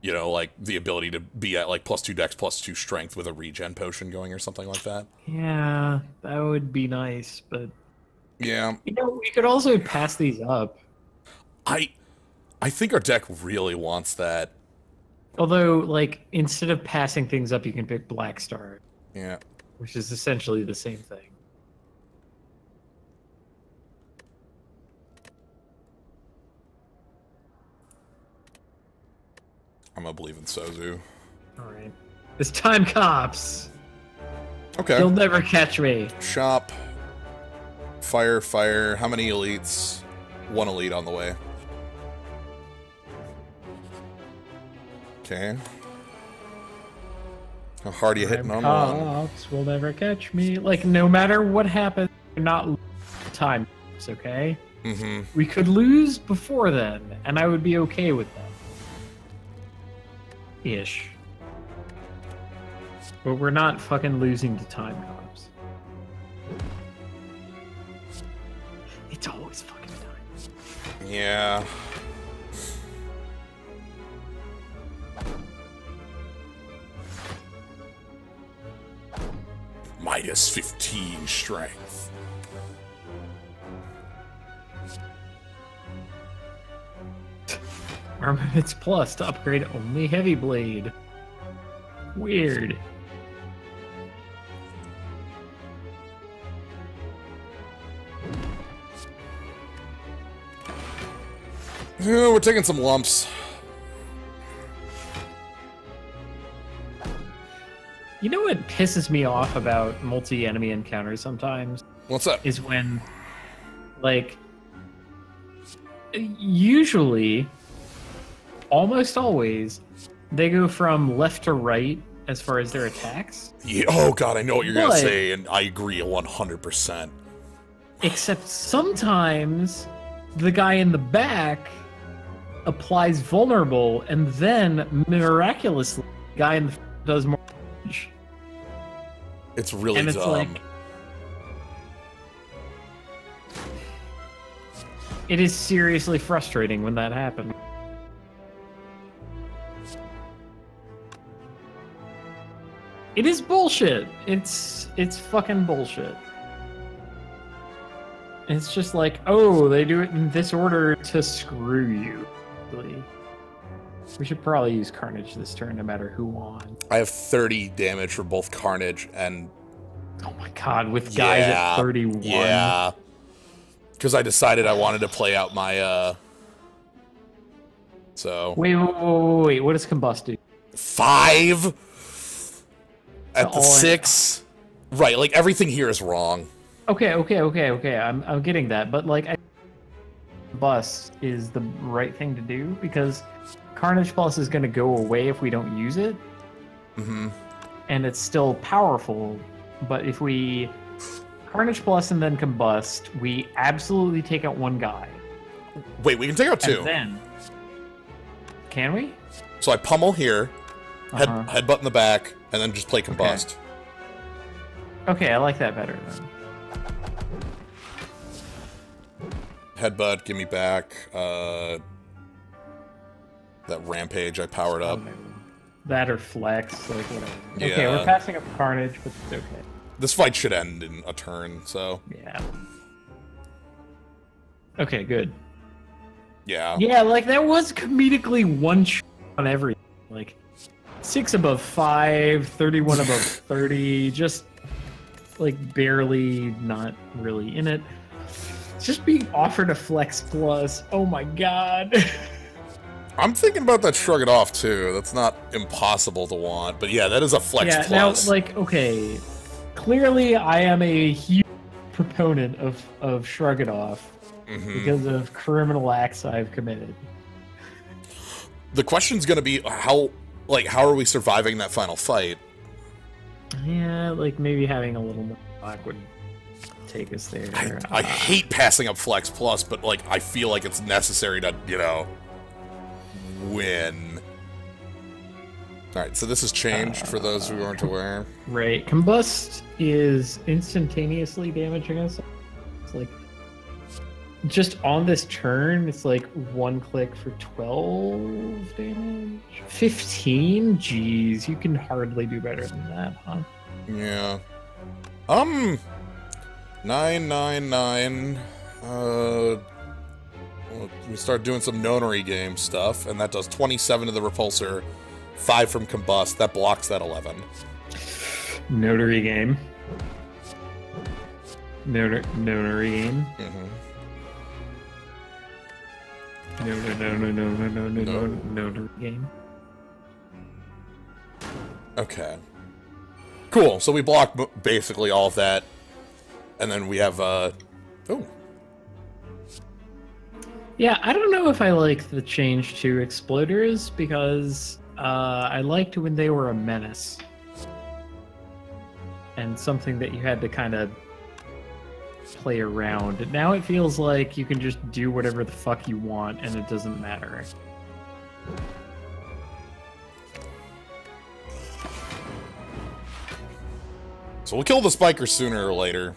You know, like the ability to be at like +2 dex, +2 strength with a regen potion going or something like that. Yeah, that would be nice, but Yeah. you know, we could also pass these up. I think our deck really wants that. Although, like, instead of passing things up, you can pick Black Star. Yeah. Which is essentially the same thing. I'm gonna believe in Sozu. Alright. It's time, cops! Okay. You'll never catch me. Shop. Fire, fire. How many elites? 1 elite on the way. Okay. How hard are you hitting on one? Cops will never catch me. Like, no matter what happens, you're not losing time. It's okay? Mm-hmm. We could lose before then, and I would be okay with that. Ish. But we're not fucking losing to time cops. It's always fucking time. Yeah. -15 strength. Armaments plus to upgrade only heavy blade. Weird. Yeah, we're taking some lumps. You know what pisses me off about multi-enemy encounters sometimes? What's up? Is when, like, usually, almost always, they go from left to right as far as their attacks. Yeah. Oh god, I know what you're gonna say, and I agree 100%. Except sometimes the guy in the back applies vulnerable, and then miraculously, the guy in the does more damage. It's really and it's dumb. like, it is seriously frustrating when that happens. It is bullshit. It's fucking bullshit. It's just like, oh, they do it in this order to screw you. Really. We should probably use Carnage this turn, no matter who won. I have 30 damage for both Carnage and... Oh my god, with guys at 31. Yeah. Because I decided I wanted to play out my, So... Wait, what does Combust do? 5? At the 6? Right, like, everything here is wrong. Okay. I'm getting that, but like, Bus is the right thing to do because Carnage Plus is going to go away if we don't use it. Mm-hmm. And it's still powerful, but if we Carnage Plus and then Combust, we absolutely take out one guy. Wait, we can take out 2. And then, can we? So I pummel here, headbutt in the back, and then just play Combust. Okay, I like that better then. Headbutt, give me back. That Rampage I powered up. That or Flex, like whatever. Yeah. Okay, we're passing up Carnage, but it's okay. This fight should end in a turn, so... Yeah. Okay, good. Yeah. Yeah, like, that was comedically one shot on everything. Like, 6 above 5, 31 above 30, just, like, barely not really in it. Just being offered a Flex Plus, oh my god. I'm thinking about that Shrug It Off, too. That's not impossible to want, but yeah, that is a Flex Plus. Now, like, okay, clearly I am a huge proponent of Shrug It Off because of criminal acts I've committed. The question's gonna be, how are we surviving that final fight? Yeah, like, maybe having a little more luck would take us there. I hate passing up Flex Plus, but, like, I feel like it's necessary to, you know, win. Alright, so this has changed for those who aren't aware. Right. Combust is instantaneously damaging us. It's like just on this turn, it's like one click for 12 damage. 15? Jeez, you can hardly do better than that, huh? Yeah. 999. We start doing some nonary game stuff, and that does 27 to the repulsor, 5 from combust. That blocks that 11. Notary game. Notary game. Mm-hmm. Notary game. Okay. Cool. So we block basically all of that, and then we have oh. Yeah, I don't know if I like the change to exploders because I liked when they were a menace and something that you had to kind of play around. Now it feels like you can just do whatever the fuck you want and it doesn't matter. So we'll kill the spiker sooner or later.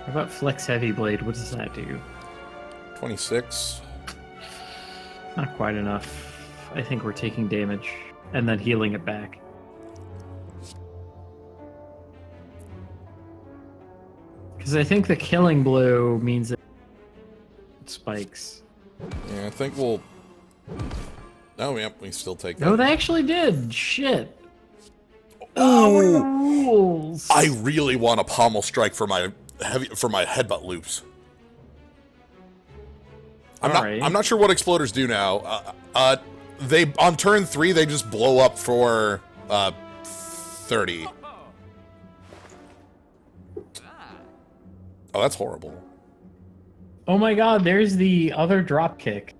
How about Flex Heavy Blade? What does that do? 26. Not quite enough. I think we're taking damage and then healing it back. Because I think the killing blow means it spikes. Yeah, I think we'll... Oh, yep, we still take that. No, they actually did. Shit. Oh, rules. I really want a pommel strike for my headbutt loops. I'm not sure what exploders do now. They on turn 3 they just blow up for 30. Oh, that's horrible. Oh my god, there's the other drop kick.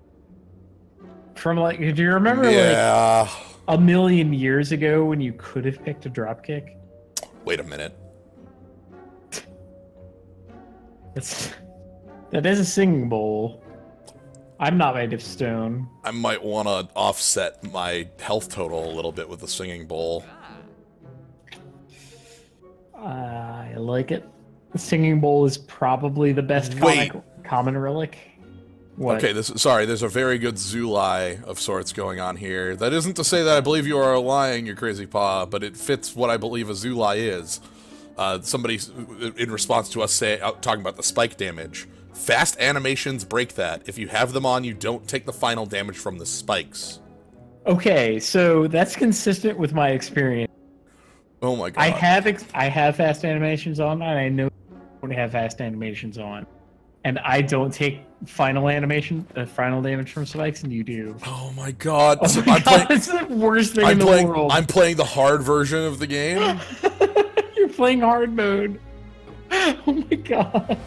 From like, do you remember like a million years ago when you could have picked a drop kick? Wait a minute. That is a singing bowl. I'm not made of stone. I might want to offset my health total a little bit with the singing bowl. I like it. The singing bowl is probably the best common relic. What? Okay, there's a very good Zulai of sorts going on here. That isn't to say that I believe you are lying, you crazy paw, but it fits what I believe a Zulai is. Somebody, in response to us talking about the spike damage, fast animations break that. If you have them on, you don't take the final damage from the spikes. Okay, so that's consistent with my experience. Oh my god. I have fast animations on, and I know I don't have fast animations on. And I don't take final damage from spikes, and you do. Oh my god. Oh my god, it's the worst thing in the world. I'm playing the hard version of the game. You're playing hard mode. Oh my god.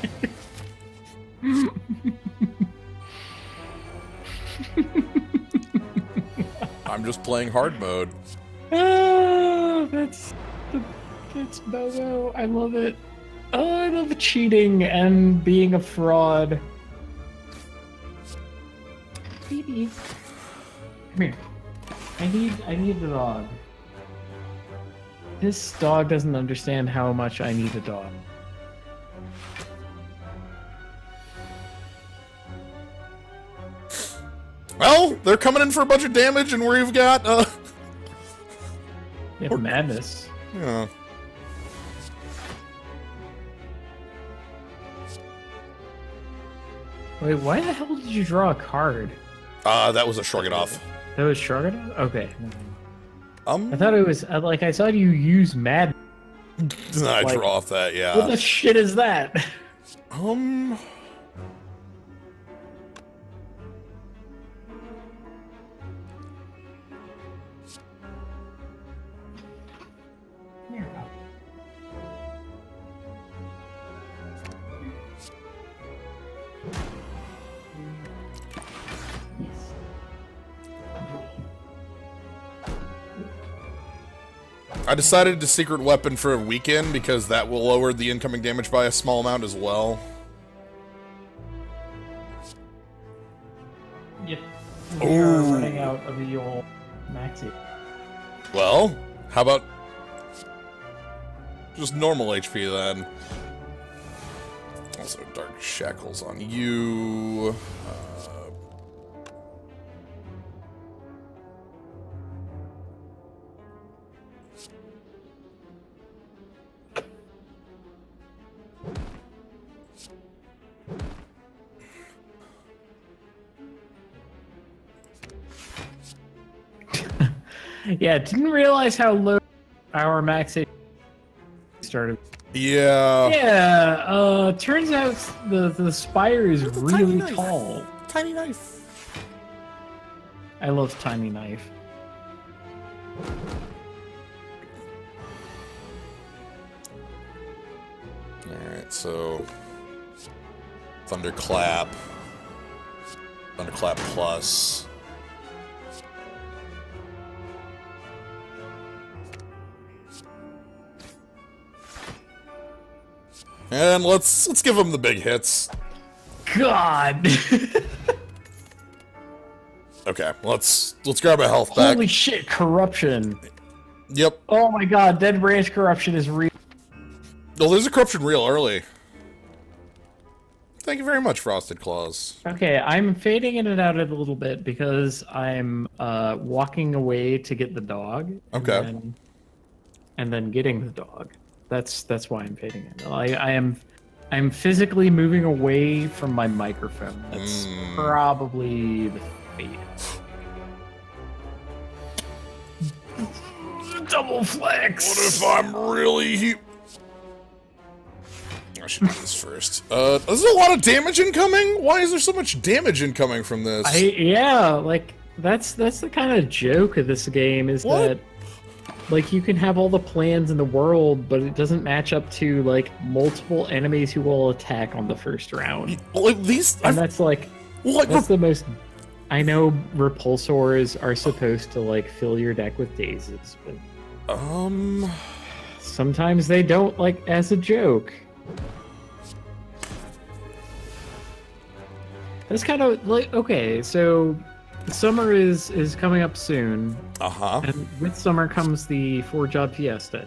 I'm just playing hard mode. Oh, that's Bobo. I love it. Oh, I love cheating and being a fraud. Baby, come here. I need the dog. This dog doesn't understand how much I need a dog. Well, they're coming in for a bunch of damage, and we've got madness. Yeah. Wait, why the hell did you draw a card? That was a shrug it off. That was shrug it off? Okay. I thought it was like I saw you use mad. I draw off that, yeah. What the shit is that? I decided to secret weapon for a weekend because that will lower the incoming damage by a small amount as well. Yep. We are running out of the old maxi. Well, how about Just normal HP then. Also, Dark Shackles on you. Yeah, didn't realize how low our max HP started. Yeah. Yeah, turns out the Spire is really tall. Tiny knife. I love tiny knife. Alright, so Thunderclap. Thunderclap plus. And let's give him the big hits. God. Okay, let's grab a health back. Holy shit, corruption. Yep. Oh my god, Dead Branch corruption is real. Well, there's a corruption real early. Thank you very much, Frosted Claws. Okay, I'm fading in and out a little bit because I'm walking away to get the dog. Okay. And then getting the dog. That's why I'm fading in. I'm physically moving away from my microphone. That's probably the fade. Double flex. What if I'm really? I should do this first. There's a lot of damage incoming. Why is there so much damage incoming from this? Yeah, like that's the kind of joke of this game is that. Like, you can have all the plans in the world, but it doesn't match up to, like, multiple enemies who will attack on the first round. Like, these... And that's, like... That's the most... I know repulsors are supposed to, like, fill your deck with dazes, but... Sometimes they don't, like, as a joke. That's kind of, like... Okay, so... Summer is coming up soon. And with summer comes the 4-job fiesta.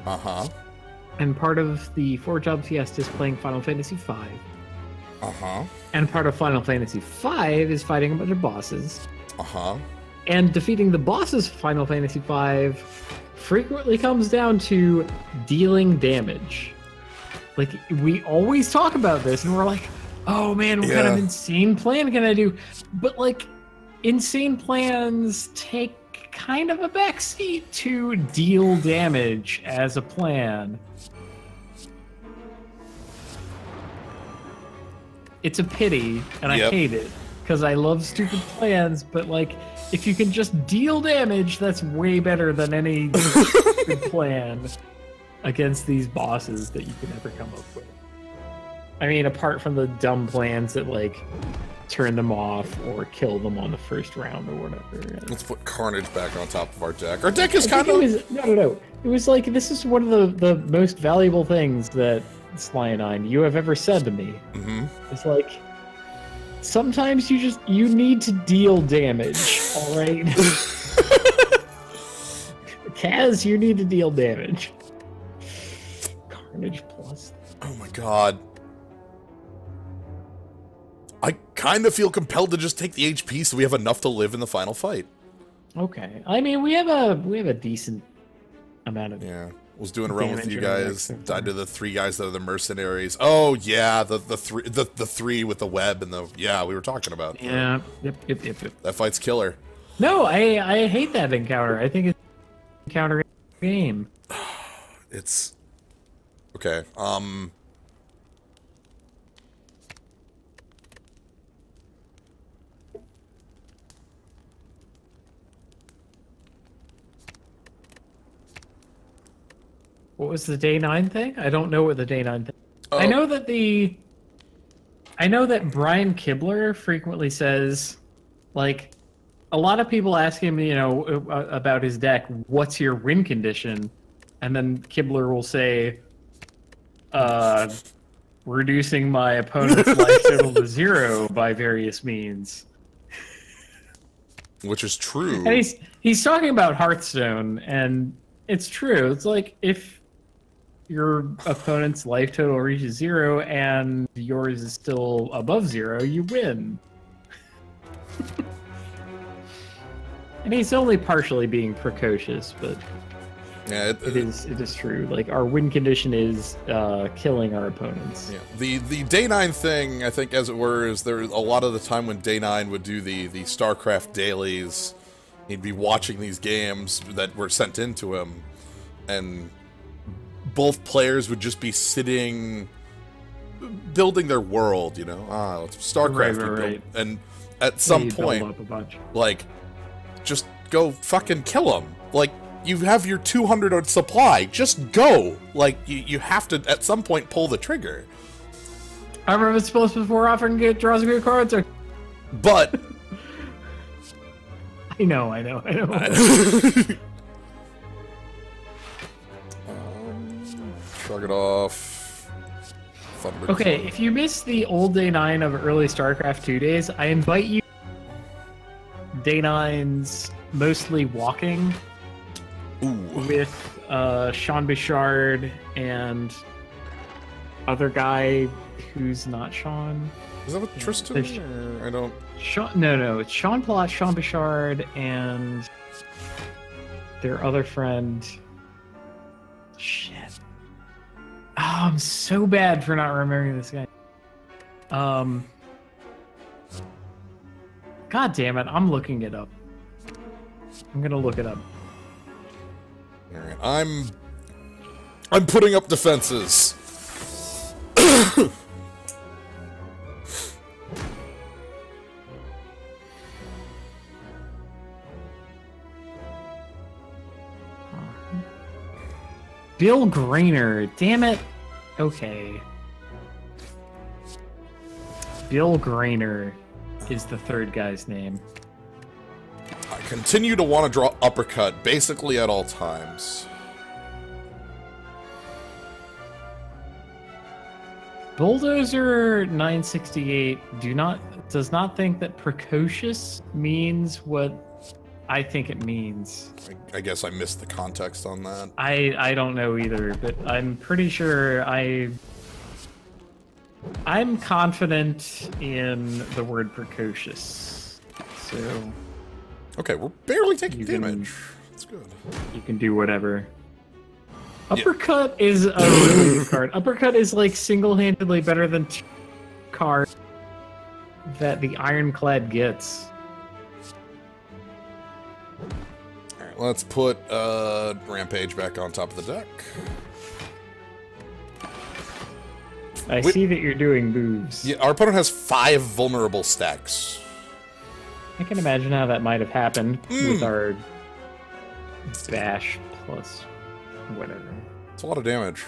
And part of the 4-job fiesta is playing Final Fantasy V. And part of Final Fantasy V is fighting a bunch of bosses. And defeating the bosses of Final Fantasy V frequently comes down to dealing damage. Like, we always talk about this, and we're like, oh man, what kind of insane plan can I do? But, like, insane plans take kind of a backseat to deal damage as a plan. It's a pity, and I hate it, because I love stupid plans, but like, if you can just deal damage, that's way better than any stupid plan against these bosses that you can ever come up with. I mean, apart from the dumb plans that, like, turn them off or kill them on the first round or whatever. Let's put Carnage back on top of our deck. Our deck is kind of... No. It was like, this is one of the most valuable things that, Slionine, you have ever said to me. It's like, sometimes you need to deal damage, alright? Kaz, you need to deal damage. Carnage plus. Oh my god. I kind of feel compelled to just take the HP so we have enough to live in the final fight. Okay. I mean, we have a decent amount of... Yeah. Was doing a run with you guys. Died to the 3 guys that are the mercenaries. Oh yeah, the three with the web and the we were talking about. Yeah. Yep. That fight's killer. No, I hate that encounter. I think it's an encounter game. It's okay. What was the day 9 thing? I don't know what the day 9 thing. Oh. I know that Brian Kibler frequently says, like, a lot of people ask him, you know, about his deck, what's your win condition? And then Kibler will say, reducing my opponent's life total to 0 by various means. Which is true. And he's talking about Hearthstone, and it's true. It's like, if your opponent's life total reaches 0 and yours is still above 0, you win. And he's only partially being precocious, but yeah, it is true. Like, our win condition is killing our opponents. Yeah. The Day 9 thing, I think, as it were, is there a lot of the time when Day 9 would do the StarCraft dailies, he'd be watching these games that were sent into him, and both players would just be sitting, building their world, you know? StarCraft. Right. And at some point, build up a bunch. like, just go fucking kill him. Like, you have your 200 on supply. Just go. Like, you have to, at some point, pull the trigger. I remember it's supposed before offering get draws good cards. Or... But... I know. Shrug it off. Thunder. Okay, if you missed the old Day 9 of early StarCraft 2 days, I invite you Day 9's mostly walking. Ooh. With Sean Bichard and other guy who's not Sean. Is that with Tristan? Or I don't... No, it's Sean Plott, Sean Bichard, and their other friend. Shit. Oh, I'm so bad for not remembering this guy. God damn it, I'm looking it up. I'm gonna look it up. Alright, I'm putting up defenses. Bill Grainer, damn it. Okay. Bill Grainer is the third guy's name. I continue to want to draw uppercut basically at all times. Bulldozer 968 does not think that precocious means what I think it means. I guess I missed the context on that. I don't know either, but I'm pretty sure I'm confident in the word precocious. So okay, we're barely taking damage. That's good. You can do whatever. Uppercut is a really good card. Uppercut is like single-handedly better than 2 cards that the Ironclad gets. Alright, let's put Rampage back on top of the deck. I see that you're doing moves. Yeah, our opponent has 5 vulnerable stacks. I can imagine how that might have happened with our bash plus whatever. It's a lot of damage.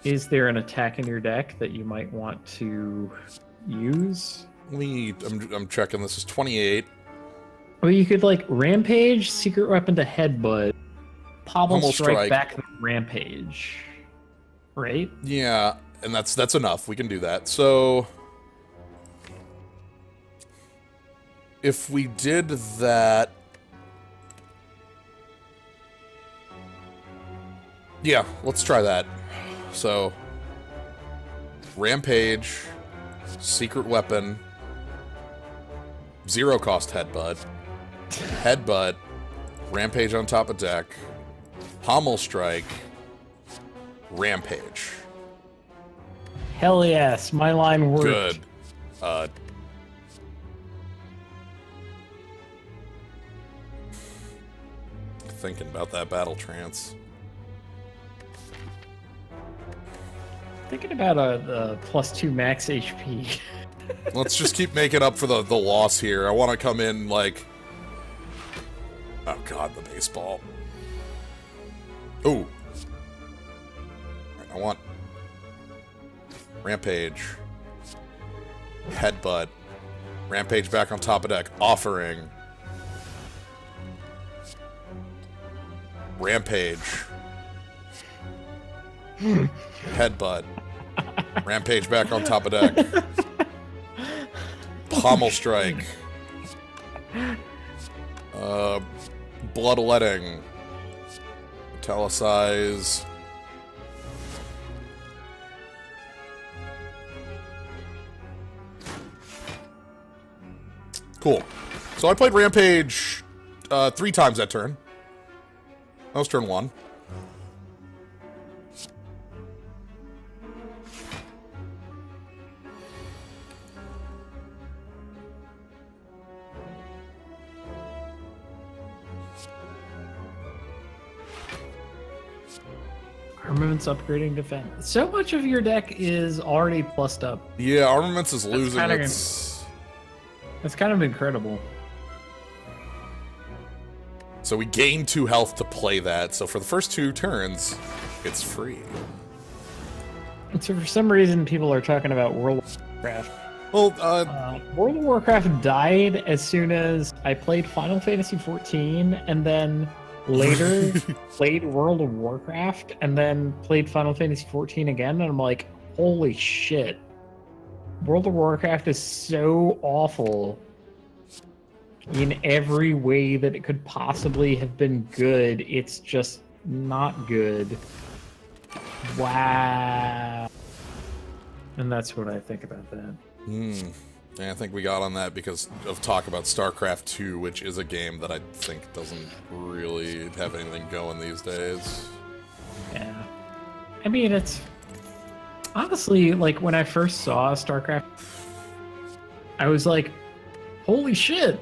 Is there an attack in your deck that you might want to use? I'm checking. This is 28. Well, you could like Rampage, Secret Weapon to Headbutt, Pommel Strike back to Rampage. Right? Yeah, and that's enough. We can do that. So if we did that, yeah, let's try that. So Rampage, Secret Weapon, 0 cost Headbutt, Rampage on top of deck, Pommel Strike, Rampage. Hell yes, my line worked. Good. Thinking about that battle trance. Thinking about a +2 max HP. Let's just keep making up for the loss here. I want to come in like... Oh god, the baseball. Ooh. I want... Rampage. Headbutt. Rampage back on top of deck. Offering. Rampage. Headbutt. Rampage back on top of deck. Pommel Strike. Bloodletting. Italicize. Cool. So I played Rampage 3 times that turn. That was turn 1. Armaments upgrading defense. So much of your deck is already plussed up. Yeah, Armaments is losing its... That's kind of incredible. So we gain 2 health to play that, so for the first 2 turns, it's free. And so for some reason, people are talking about World of Warcraft. Well, World of Warcraft died as soon as I played Final Fantasy XIV, and then later played World of Warcraft, and then played Final Fantasy XIV again, and I'm like, holy shit. World of Warcraft is so awful in every way that it could possibly have been good. It's just not good. Wow. And that's what I think about that. Yeah, I think we got on that because of talk about StarCraft 2, which is a game that I think doesn't really have anything going these days. Yeah. I mean, it's... Honestly, like, when I first saw StarCraft, I was like, holy shit!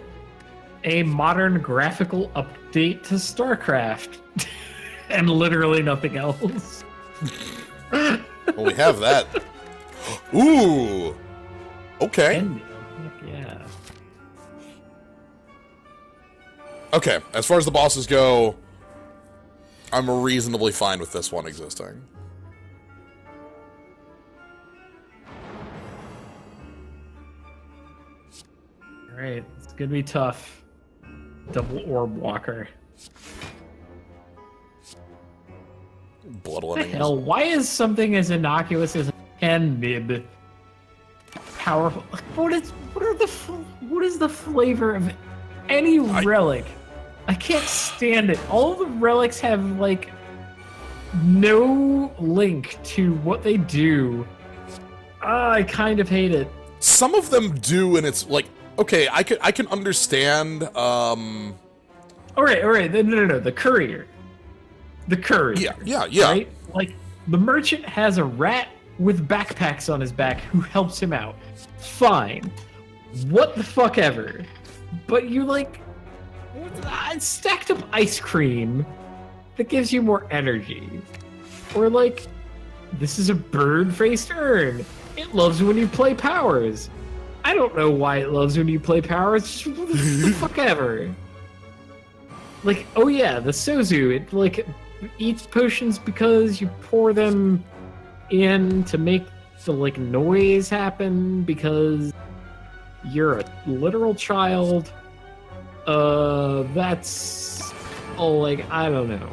A modern graphical update to StarCraft. And literally nothing else. Well, we have that. Ooh! Okay. Yeah. Okay, as far as the bosses go, I'm reasonably fine with this one existing. Alright, it's gonna be tough. Double Orb Walker. Bloodletting. Hell, why is something as innocuous as and nib powerful? What is the flavor of any relic? I can't stand it. All the relics have like no link to what they do. I kind of hate it. Some of them do, and it's like, okay, I can understand. All right. No. The courier. The courier. Yeah. Right? Like, the merchant has a rat with backpacks on his back who helps him out. Fine. What the fuck ever. But you, like, stacked up ice cream that gives you more energy. Or, like, this is a bird-faced urn. It loves when you play powers. I don't know why it loves when you play powers. Just what the fuck ever. Like, oh yeah, the Sozu, it, like, eats potions because you pour them in to make the, like, noise happen because you're a literal child. That's... Oh, like, I don't know.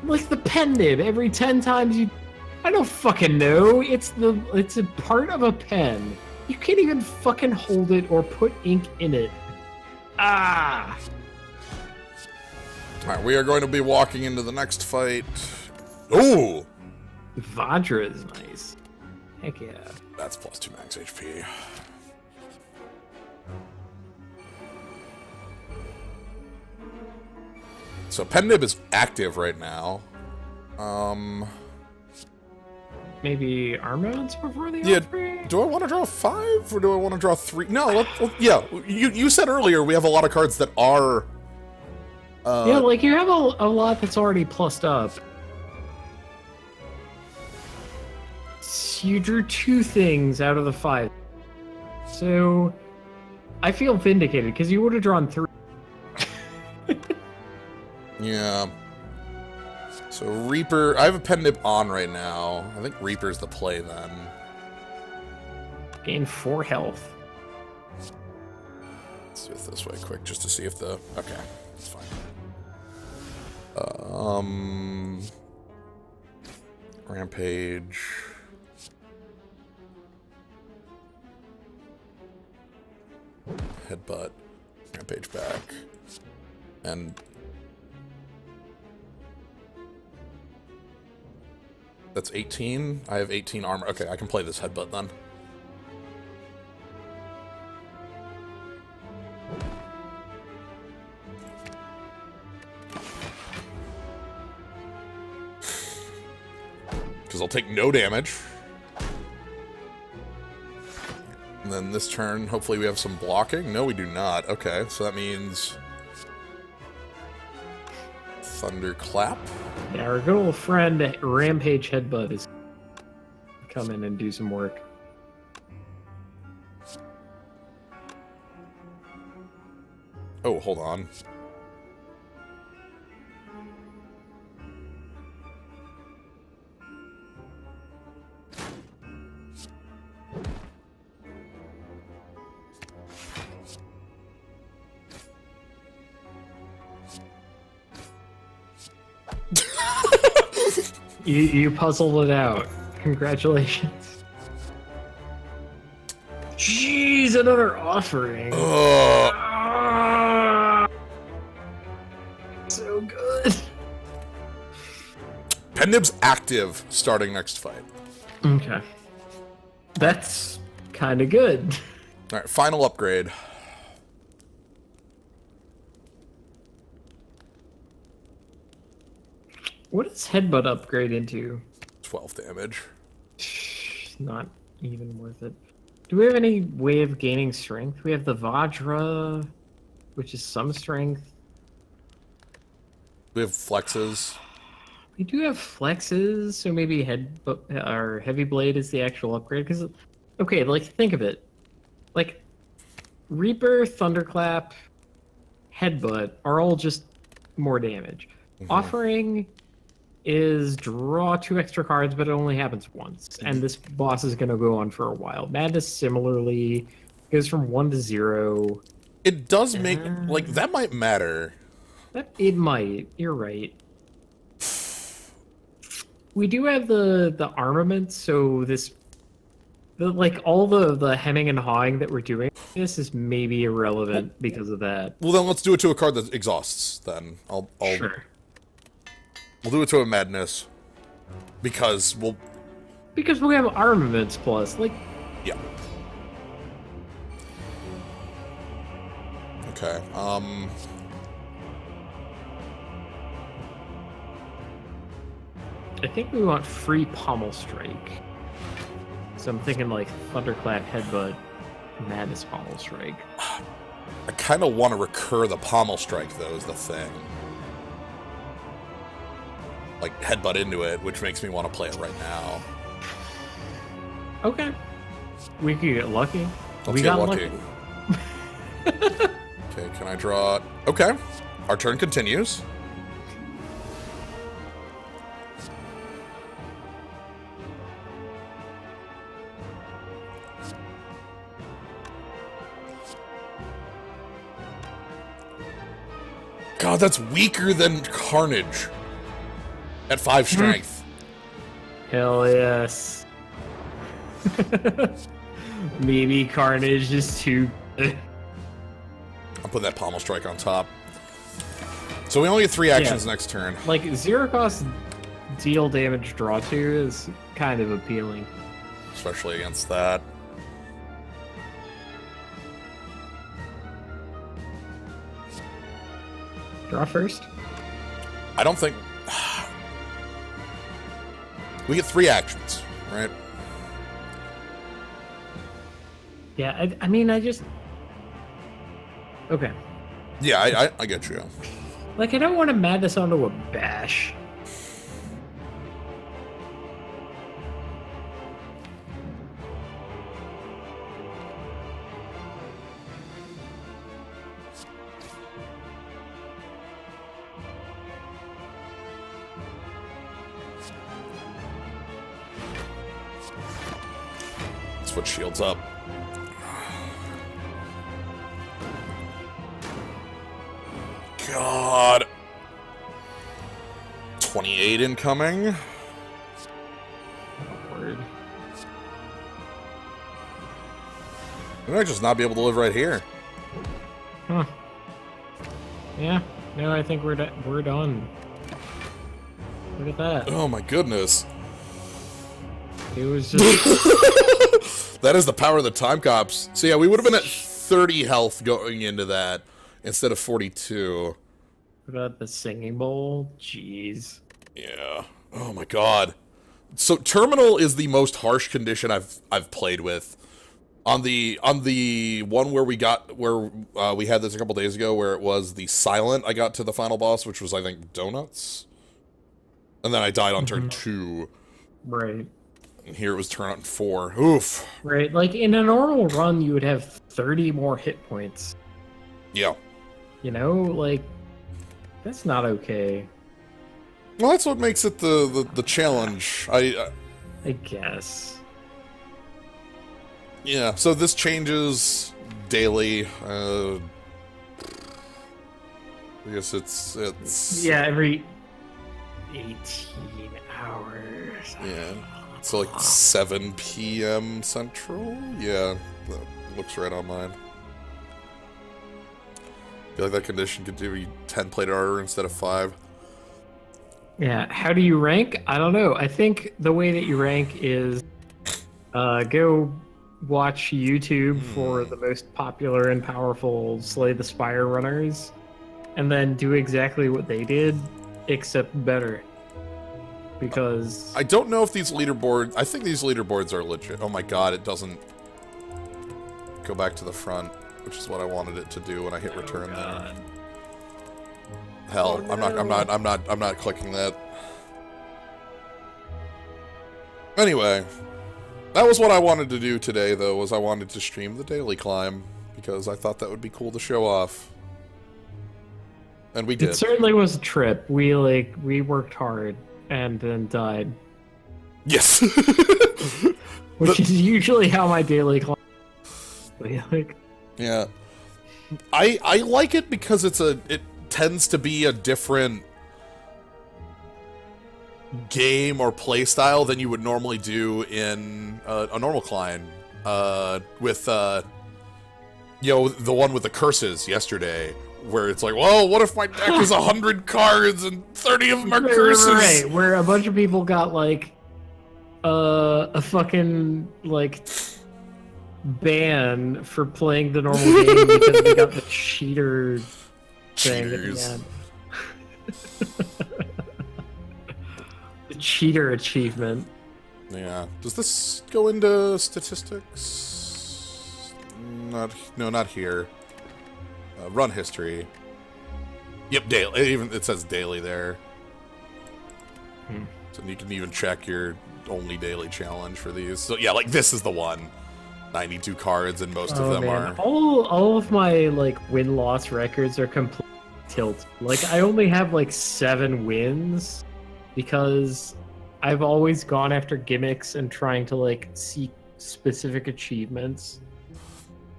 Like the pen nib, every 10 times you... I don't fucking know. It's a part of a pen. You can't even fucking hold it or put ink in it. Ah! Alright, we are going to be walking into the next fight. Ooh! Vajra is nice. Heck yeah. That's plus 2 max HP. So Pendib is active right now. Maybe armaments before the Yeah. upgrade? Do I want to draw 5 or do I want to draw 3? No, yeah. You said earlier we have a lot of cards that are. Yeah, like you have a lot that's already plussed up. You drew 2 things out of the 5. So I feel vindicated because you would have drawn 3. Yeah. So Reaper, I have a Pendib on right now. I think Reaper's the play then. Gain 4 health. Let's do it this way quick just to see if the... Okay, that's fine. Rampage. Headbutt. Rampage back. And... That's 18. I have 18 armor. Okay, I can play this headbutt then. Because I'll take no damage. And then this turn, hopefully we have some blocking. No, we do not. Okay, so that means... Thunderclap. Yeah, our good old friend Rampage Headbutt is come in and do some work. Oh, hold on. You puzzled it out. Congratulations. Jeez, another offering. So good. Pendib's active starting next fight. Okay. That's kind of good. Alright, final upgrade. What does Headbutt upgrade into? 12 damage. Not even worth it. Do we have any way of gaining strength? We have the Vajra, which is some strength. We have flexes. We do have flexes, so maybe or Heavy Blade is the actual upgrade. Because, okay, like think of it, like Reaper, Thunderclap, Headbutt are all just more damage. Mm-hmm. Offering is draw 2 extra cards, but it only happens once, and this boss is going to go on for a while. Madness similarly goes from 1 to 0. It does make like that might matter. It might. You're right. We do have the armament, so like all the hemming and hawing that we're doing, this is maybe irrelevant because of that. Well, then let's do it to a card that exhausts. Then I'll sure. We'll do it to a Madness because we have armaments plus, like. Yeah. Okay. I think we want free Pommel Strike. So I'm thinking like Thunderclap, Headbutt, Madness, Pommel Strike. I kind of want to recur the Pommel Strike, though, is the thing. Like, Headbutt into it, which makes me want to play it right now. Okay. We could get lucky. We got lucky. Okay, can I draw... Okay. Our turn continues. God, that's weaker than Carnage. At 5 strength. Hell yes. Maybe Carnage is too good. I'll put that Pommel Strike on top. So we only get 3 actions next turn. Like, 0 cost deal damage draw 2 is kind of appealing. Especially against that. Draw first? I don't think... We get 3 actions, right? Yeah, I mean, I just... Okay. Yeah, I get you. Like, I don't want to Madness onto a Bash. That's what shields up. God. 28 incoming. Word. We might just not be able to live right here. Huh. Yeah. No, I think we're done. Look at that. Oh my goodness. It was just... That is the power of the time cops. So yeah, we would have been at 30 health going into that instead of 42. What about the singing bowl? Jeez. Yeah. Oh my god. So Terminal is the most harsh condition I've played with. On the one where we had this a couple days ago, where it was the silent, I got to the final boss, which was, I think, donuts, and then I died on turn 2. Right. And here it was turn 4. Oof. Right. Like in a normal run, you would have 30 more hit points. Yeah. You know, like that's not okay. Well, that's what makes it the challenge. I guess. Yeah, so this changes daily. I guess it's yeah, every 18 hours. Yeah, it's like 7 p.m. Central. Yeah, that looks right on mine. I feel like that condition could do 10 plated armor instead of 5. Yeah, how do you rank? I don't know. I think the way that you rank is go watch YouTube for the most popular and powerful Slay the Spire runners, and then do exactly what they did, except better. Because I don't know if these leaderboards... I think these leaderboards are legit. Oh my god, it doesn't go back to the front, which is what I wanted it to do when I hit return there. Hell, I'm not clicking that. Anyway, that was what I wanted to do today, though, was I wanted to stream the daily climb, because I thought that would be cool to show off. And we did. It certainly was a trip. We worked hard and then died. Yes. Which is usually how my daily climb like. Yeah. I like it because it tends to be a different game or play style than you would normally do in a normal climb. With you know, the one with the curses yesterday, where it's like, well, what if my deck is 100 cards and 30 of them are curses? Right, where a bunch of people got like a fucking like ban for playing the normal game because they got the cheater thing at the end. The cheater achievement. Yeah. Does this go into statistics? No, not here. Run history. Yep, daily. It says daily there. So you can even check your only daily challenge for these. So yeah, like this is the one. 92 cards, and most of them are. All of my like win-loss records are complete tilt. Like I only have like 7 wins because I've always gone after gimmicks and trying to like seek specific achievements.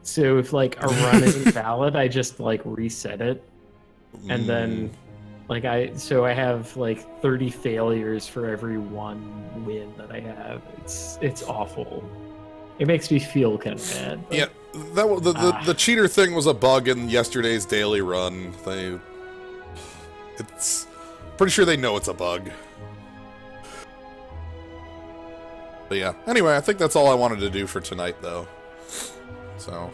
So if like a run isn't valid, I just like reset it, and then like I have like 30 failures for every 1 win that I have. It's awful. It makes me feel kind of bad. But... Yeah, the cheater thing was a bug in yesterday's daily run. It's pretty sure they know it's a bug. But yeah. Anyway, I think that's all I wanted to do for tonight, though. So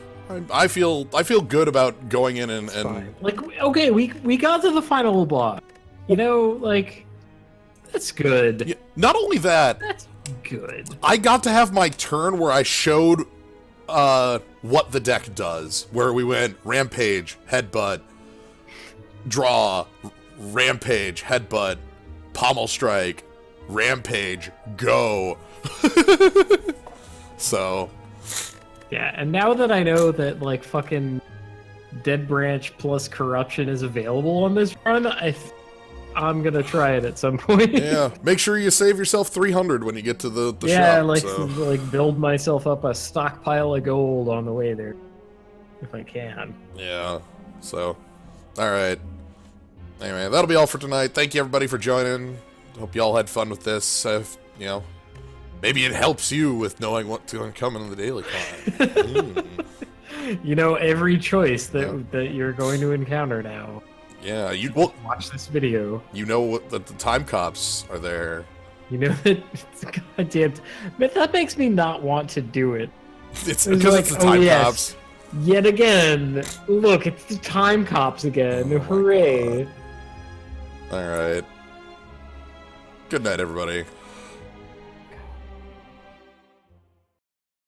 I feel good about going in and like okay, we got to the final boss. You know, like that's good. Yeah, not only that. That's good. I got to have my turn where I showed what the deck does. Where we went Rampage, Headbutt, Draw, Rampage, Headbutt, Pommel Strike, Rampage, Go. So... Yeah, and now that I know that, like, fucking Dead Branch plus Corruption is available on this run, I'm gonna try it at some point. Yeah, make sure you save yourself 300 when you get to the shop. Yeah, like build myself up a stockpile of gold on the way there, if I can. Yeah, so, alright. Anyway, that'll be all for tonight. Thank you, everybody, for joining. Hope you all had fun with this. You know, maybe it helps you with knowing what to come in the daily climb. You know, every choice that you're going to encounter now. Yeah, you watch this video. You know what the time cops are there. You know that goddamn. But that makes me not want to do it. It's because like, it's the time cops. Yet again, look, it's the time cops again. Oh, hooray! All right. Good night, everybody.